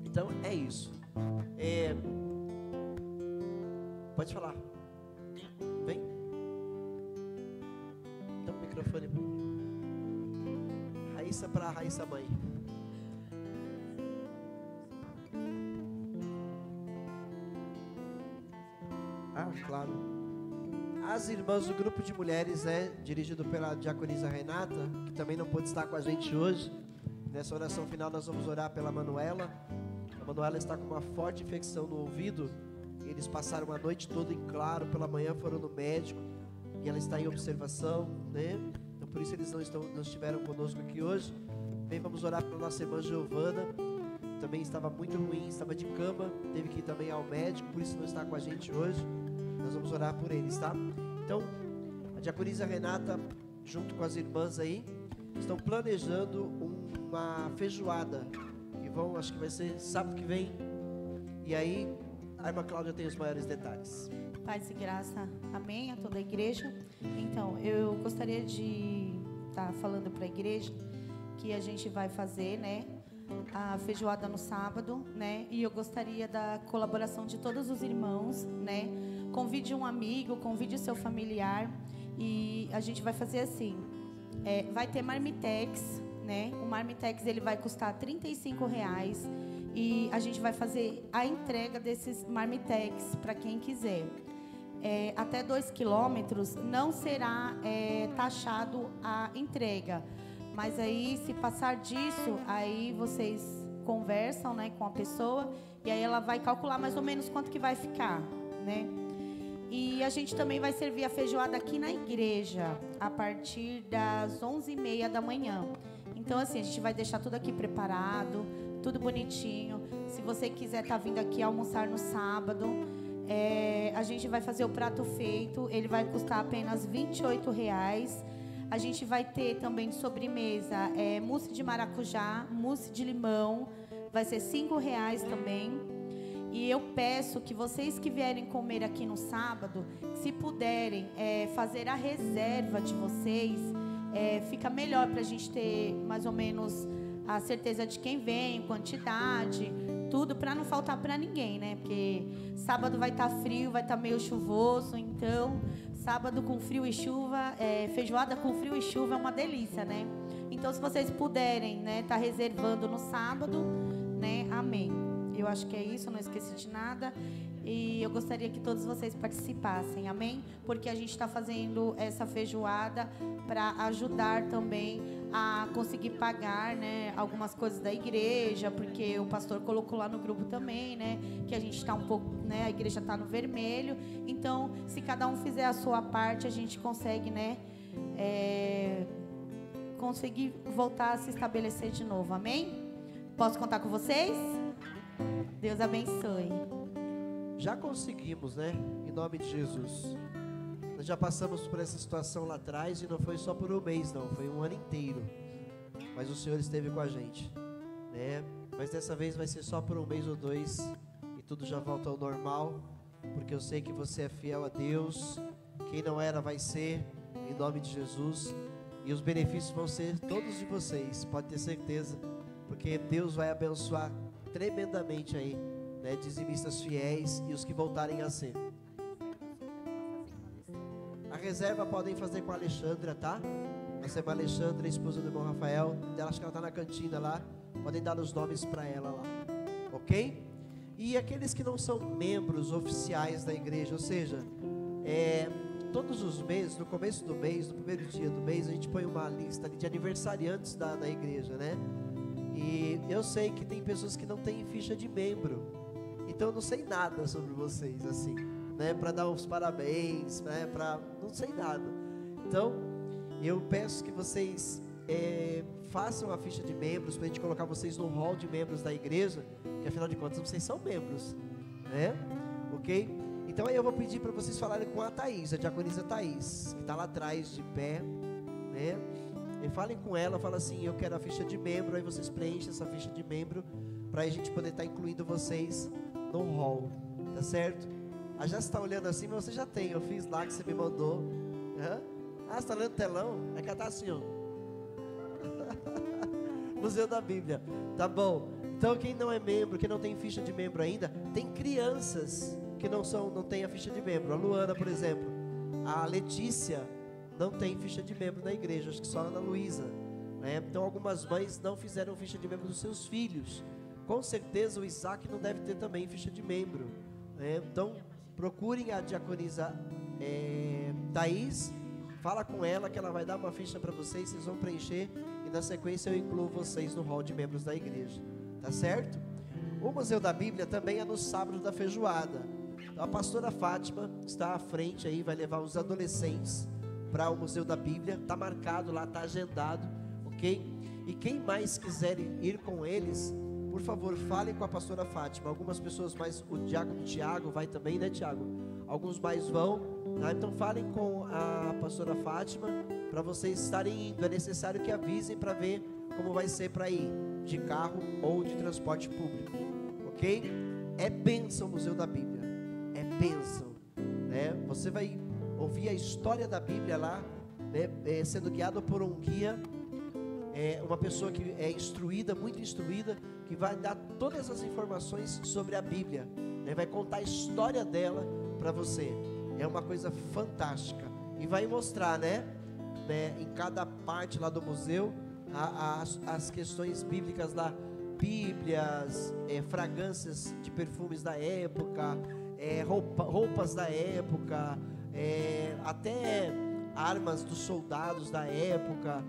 Então é isso. Pode falar. Vem. Dá o microfone. Raíssa para Raíssa mãe. Ah, claro. As irmãs do grupo de mulheres, dirigido pela diaconisa Renata, que também não pôde estar com a gente hoje. Nessa oração final nós vamos orar pela Manuela. A Manuela está com uma forte infecção no ouvido. Eles passaram a noite toda em claro, pela manhã foram no médico e ela está em observação, né? Então por isso eles não estiveram conosco aqui hoje. Bem, vamos orar pela nossa irmã Giovana. Também estava muito ruim, estava de cama, teve que ir também ao médico, por isso não está com a gente hoje. Nós vamos orar por eles, tá? Então, a diaconisa Renata, junto com as irmãs aí, estão planejando uma feijoada, que acho que vai ser sábado que vem. E aí, a irmã Cláudia tem os maiores detalhes. Paz e graça, amém, a toda a igreja. Então, eu gostaria de estar falando para a igreja que a gente vai fazer, né, a feijoada no sábado, né, e eu gostaria da colaboração de todos os irmãos, né. Convide um amigo, convide o seu familiar, e a gente vai fazer assim, vai ter marmitex, né, o marmitex ele vai custar R$35, e a gente vai fazer a entrega desses marmitex para quem quiser. Até 2 quilômetros não será taxado a entrega, Mas aí, se passar disso, aí vocês conversam, né, com a pessoa, e aí ela vai calcular mais ou menos quanto que vai ficar, né? E a gente também vai servir a feijoada aqui na igreja, a partir das 11h30 da manhã. Então, assim, a gente vai deixar tudo aqui preparado, tudo bonitinho. Se você quiser estar vindo aqui almoçar no sábado, a gente vai fazer o prato feito, ele vai custar apenas R$28. A gente vai ter também de sobremesa mousse de maracujá, mousse de limão, vai ser R$5 também. E eu peço que vocês que vierem comer aqui no sábado, se puderem fazer a reserva de vocês, fica melhor para a gente ter mais ou menos a certeza de quem vem, quantidade, tudo, para não faltar para ninguém, né? Porque sábado vai estar frio, vai estar meio chuvoso, então sábado com frio e chuva, feijoada com frio e chuva é uma delícia, né? Então, se vocês puderem, né, tá reservando no sábado, né? Amém. Eu acho que é isso, não esqueci de nada. E eu gostaria que todos vocês participassem, amém? Porque a gente está fazendo essa feijoada para ajudar também a conseguir pagar, né, algumas coisas da igreja, porque o pastor colocou lá no grupo também, né, que a gente está um pouco, né, a igreja está no vermelho. Então, se cada um fizer a sua parte, a gente consegue, né, conseguir voltar a se estabelecer de novo, amém? Posso contar com vocês? Deus abençoe. Já conseguimos, né? Em nome de Jesus. Nós já passamos por essa situação lá atrás e não foi só por um mês, não. Foi um ano inteiro. Mas o Senhor esteve com a gente, né? Mas dessa vez vai ser só por um mês ou dois e tudo já volta ao normal, porque eu sei que você é fiel a Deus. Quem não era vai ser, em nome de Jesus. E os benefícios vão ser todos de vocês, pode ter certeza, porque Deus vai abençoar tremendamente aí, né, dizimistas fiéis e os que voltarem a ser. A reserva podem fazer com a Alexandra, tá? Nossa irmã Alexandra, esposa do irmão Rafael, acho que ela está na cantina lá, podem dar os nomes para ela lá, ok? E aqueles que não são membros oficiais da igreja, ou seja, todos os meses, no começo do mês, no primeiro dia do mês, a gente põe uma lista de aniversariantes da igreja, né? E eu sei que tem pessoas que não têm ficha de membro, então eu não sei nada sobre vocês, assim, né, para dar os parabéns, né, não sei nada. Então, eu peço que vocês façam a ficha de membros, para a gente colocar vocês no hall de membros da igreja, que afinal de contas vocês são membros, né, ok? Então aí eu vou pedir para vocês falarem com a Thaís, a diaconisa Thaís, que está lá atrás de pé, né? E falem com ela, fala assim, eu quero a ficha de membro. Aí vocês preenchem essa ficha de membro para a gente poder estar incluindo vocês no hall, tá certo? A já está olhando assim, mas você já tem, eu fiz lá que você me mandou. Você está olhando o telão? É que ela está assim, ó. Museu da Bíblia, tá bom. Então quem não é membro, quem não tem ficha de membro ainda, tem crianças que não tem a ficha de membro. A Luana, por exemplo, a Letícia não tem ficha de membro na igreja, acho que só a Ana Luísa, né? Então algumas mães não fizeram ficha de membro dos seus filhos. Com certeza o Isaac não deve ter também ficha de membro, né? Então procurem a diaconisa Thaís, fala com ela que ela vai dar uma ficha para vocês vão preencher e na sequência eu incluo vocês no hall de membros da igreja, tá certo? O Museu da Bíblia também é no sábado da feijoada. Então a pastora Fátima está à frente aí, vai levar os adolescentes para o Museu da Bíblia, está marcado lá, está agendado, ok? E quem mais quiser ir com eles, por favor, falem com a pastora Fátima. Algumas pessoas mais, o diácono Tiago vai também, né, Tiago? Alguns mais vão, tá? Então falem com a pastora Fátima para vocês estarem indo. É necessário que avisem para ver como vai ser para ir, de carro ou de transporte público, ok? É bênção o Museu da Bíblia, é bênção, né? Você vai ouvir a história da Bíblia lá, né, sendo guiado por um guia, uma pessoa que é instruída, muito instruída, que vai dar todas as informações sobre a Bíblia, né, vai contar a história dela para você. É uma coisa fantástica e vai mostrar, né, em cada parte lá do museu as questões bíblicas lá, Bíblias, fragrâncias de perfumes da época, roupas da época, até armas dos soldados da época,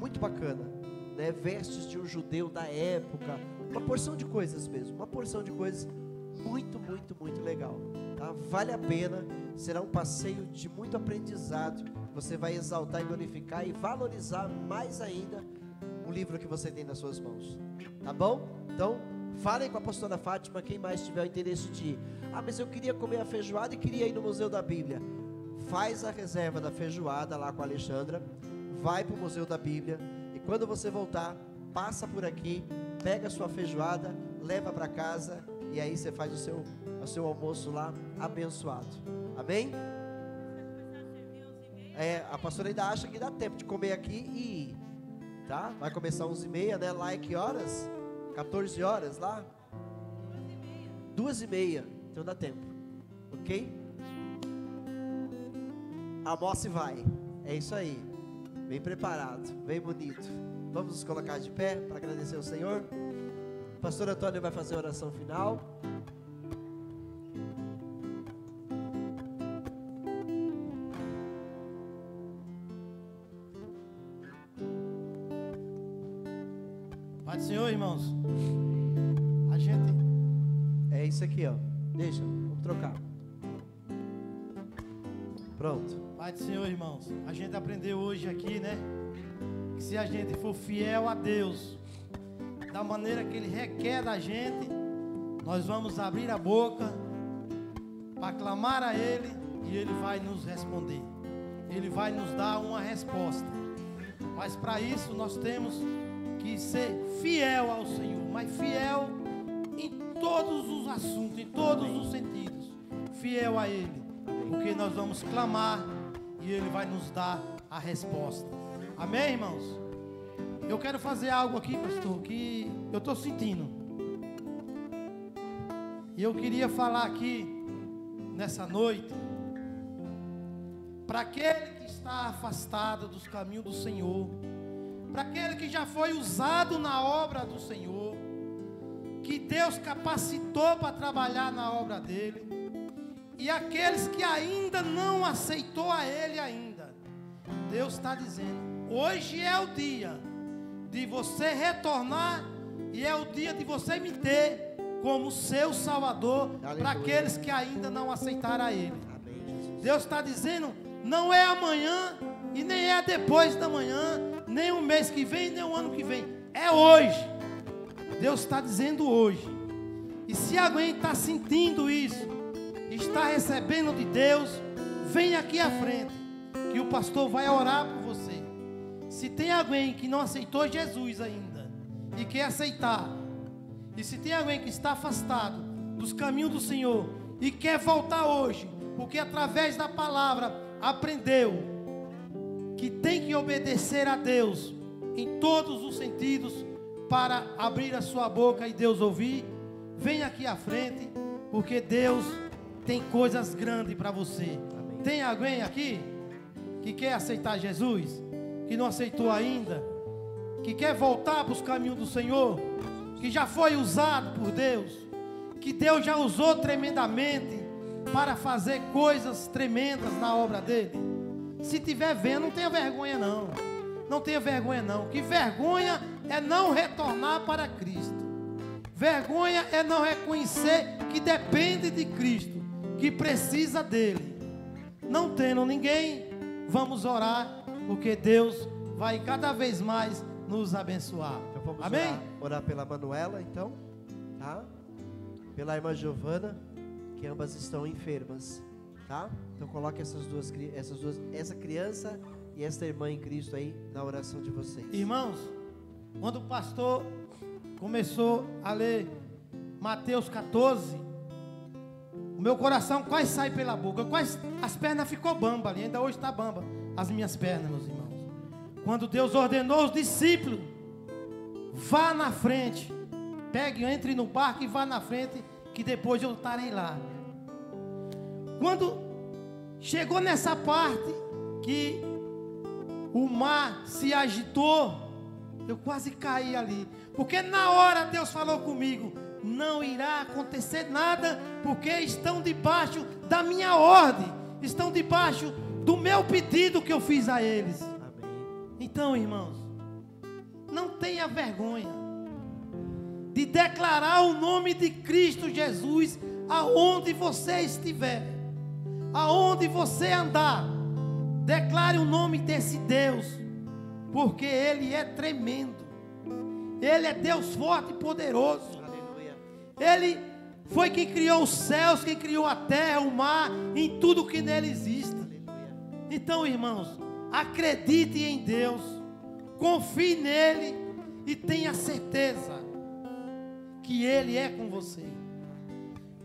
um muito bacana, né? Vestes de um judeu da época, uma porção de coisas mesmo, uma porção de coisas muito, muito, muito legal, tá? Vale a pena, será um passeio de muito aprendizado, você vai exaltar e glorificar e valorizar mais ainda o livro que você tem nas suas mãos, tá bom? Então, falem com a pastora Fátima, quem mais tiver o interesse de ir. Ah, mas eu queria comer a feijoada e queria ir no Museu da Bíblia. Faz a reserva da feijoada lá com a Alexandra, vai para o Museu da Bíblia e quando você voltar, passa por aqui, pega a sua feijoada, leva para casa e aí você faz o seu almoço lá abençoado. Amém? A pastora ainda acha que dá tempo de comer aqui e ir, tá? Vai começar 11h30, né? Lá é que horas? 14 horas lá? 2h30, então dá tempo, ok? Almoça e vai, é isso aí, bem preparado, bem bonito. Vamos nos colocar de pé para agradecer ao Senhor. O pastor Antônio vai fazer a oração final. Pai do Senhor, irmãos, a gente... É isso aqui, ó, deixa, vamos trocar. Pronto. Pai do Senhor, irmãos, a gente aprendeu hoje aqui, né? Que se a gente for fiel a Deus, da maneira que Ele requer da gente, nós vamos abrir a boca para clamar a Ele e Ele vai nos responder. Ele vai nos dar uma resposta. Mas para isso nós temos que ser fiel ao Senhor, mas fiel em todos os assuntos, em todos os sentidos. Fiel a Ele, porque nós vamos clamar e Ele vai nos dar a resposta. Amém, irmãos? Eu quero fazer algo aqui, pastor, que eu estou sentindo. E eu queria falar aqui, nessa noite, para aquele que está afastado dos caminhos do Senhor, para aquele que já foi usado na obra do Senhor, que Deus capacitou para trabalhar na obra dele, e aqueles que ainda não aceitou a Ele ainda. Deus está dizendo, hoje é o dia de você retornar, e é o dia de você me ter como seu Salvador, para aqueles que ainda não aceitaram a Ele. Amém, Deus está dizendo, não é amanhã, e nem é depois da manhã, nem o mês que vem, nem o ano que vem, é hoje. Deus está dizendo hoje. E se alguém está sentindo isso, está recebendo de Deus, vem aqui à frente, que o pastor vai orar por você. Se tem alguém que não aceitou Jesus ainda e quer aceitar, e se tem alguém que está afastado dos caminhos do Senhor e quer voltar hoje, porque através da palavra aprendeu que tem que obedecer a Deus em todos os sentidos para abrir a sua boca e Deus ouvir, vem aqui à frente, porque Deus tem coisas grandes para você. Amém. Tem alguém aqui que quer aceitar Jesus, que não aceitou ainda, que quer voltar para os caminhos do Senhor, que já foi usado por Deus, que Deus já usou tremendamente para fazer coisas tremendas na obra dele? Se tiver vendo, não tenha vergonha não. Não tenha vergonha não. Que vergonha é não retornar para Cristo. Vergonha é não reconhecer que depende de Cristo, que precisa dele. Não tendo ninguém, vamos orar, porque Deus vai cada vez mais nos abençoar. Então vamos Amém? orar pela Manuela, então, tá? Pela irmã Giovana, que ambas estão enfermas, tá? Então coloque essa criança e essa irmã em Cristo aí na oração de vocês. Irmãos, quando o pastor começou a ler Mateus 14, o meu coração quase sai pela boca, as pernas ficou bamba ali, ainda hoje está bamba as minhas pernas, meus irmãos. Quando Deus ordenou os discípulos, vá na frente, entre no barco e vá na frente, que depois eu estarei lá. Quando chegou nessa parte que o mar se agitou, eu quase caí ali, porque na hora Deus falou comigo, não irá acontecer nada, porque estão debaixo da minha ordem, estão debaixo do meu pedido que eu fiz a eles. Amém. Então, irmãos, não tenha vergonha de declarar o nome de Cristo Jesus aonde você estiver, aonde você andar. Declare o nome desse Deus, porque Ele é tremendo. Ele é Deus forte e poderoso. Aleluia. Ele foi quem criou os céus, quem criou a terra, o mar, em tudo que nele existe. Aleluia. Então, irmãos, acredite em Deus, confie nele e tenha certeza que Ele é com você.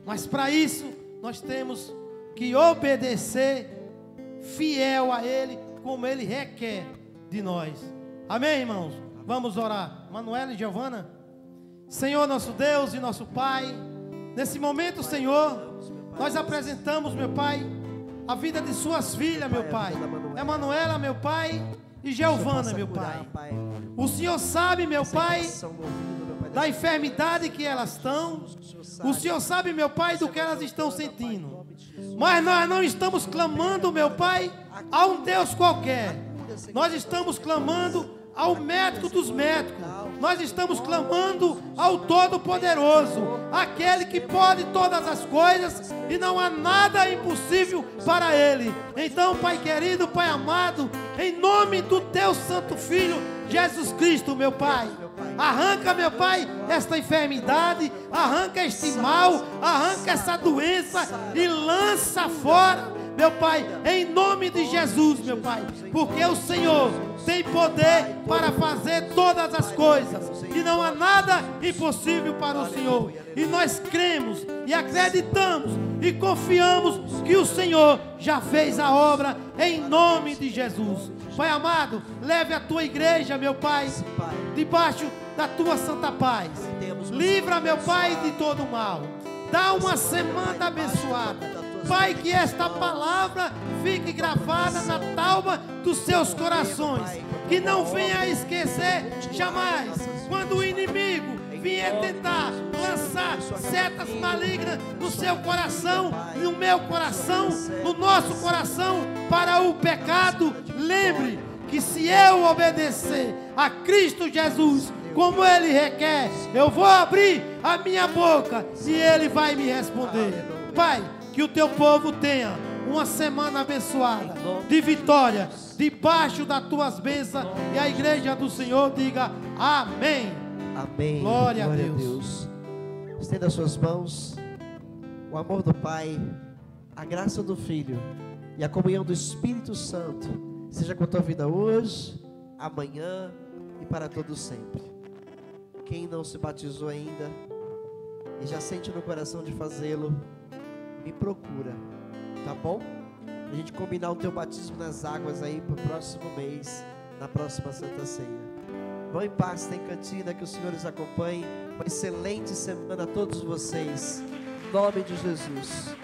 Mas para isso, nós temos que obedecer fiel a Ele, como Ele requer de nós. Amém, irmãos? Vamos orar. Manuela e Giovana. Senhor, nosso Deus e nosso Pai, nesse momento, Senhor, nós apresentamos, meu Pai, a vida de suas filhas, meu Pai. É Manuela, meu Pai, e Giovana, meu Pai. O Senhor sabe, meu Pai, da enfermidade que elas estão. O Senhor sabe, meu Pai, do que elas estão sentindo. Mas nós não estamos clamando, meu Pai, a um Deus qualquer. Nós estamos clamando ao médico dos médicos. Nós estamos clamando ao Todo-Poderoso, aquele que pode todas as coisas e não há nada impossível para Ele. Então, Pai querido, Pai amado, em nome do Teu Santo Filho, Jesus Cristo, meu Pai, arranca, meu Pai, esta enfermidade, arranca este mal, arranca essa doença e lança fora, meu Pai, em nome de Jesus, meu Pai, porque o Senhor tem poder para fazer todas as coisas e não há nada impossível para o Senhor. E nós cremos e acreditamos e confiamos que o Senhor já fez a obra em nome de Jesus. Pai amado, leve a tua igreja, meu Pai, debaixo da tua santa paz. Livra, meu Pai, de todo mal. Dá uma semana abençoada. Pai, que esta palavra fique gravada na tábua dos seus corações. Que não venha a esquecer jamais. Quando o inimigo vier tentar lançar setas malignas no seu coração, no meu coração, no nosso coração, para o pecado, lembre que se eu obedecer a Cristo Jesus, como Ele requer, eu vou abrir a minha boca e Ele vai me responder. Pai, que o teu povo tenha uma semana abençoada, de vitória, debaixo das tuas bênçãos, e a igreja do Senhor diga amém. Amém. Glória a Deus. Estenda as suas mãos. O amor do Pai, a graça do Filho e a comunhão do Espírito Santo seja com a tua vida hoje, amanhã e para todo sempre. Quem não se batizou ainda e já sente no coração de fazê-lo, me procura, tá bom? A gente combinar o teu batismo nas águas aí para o próximo mês, na próxima Santa Ceia. Vão em paz, tem cantina, que o Senhor os acompanhe. Uma excelente semana a todos vocês, em nome de Jesus.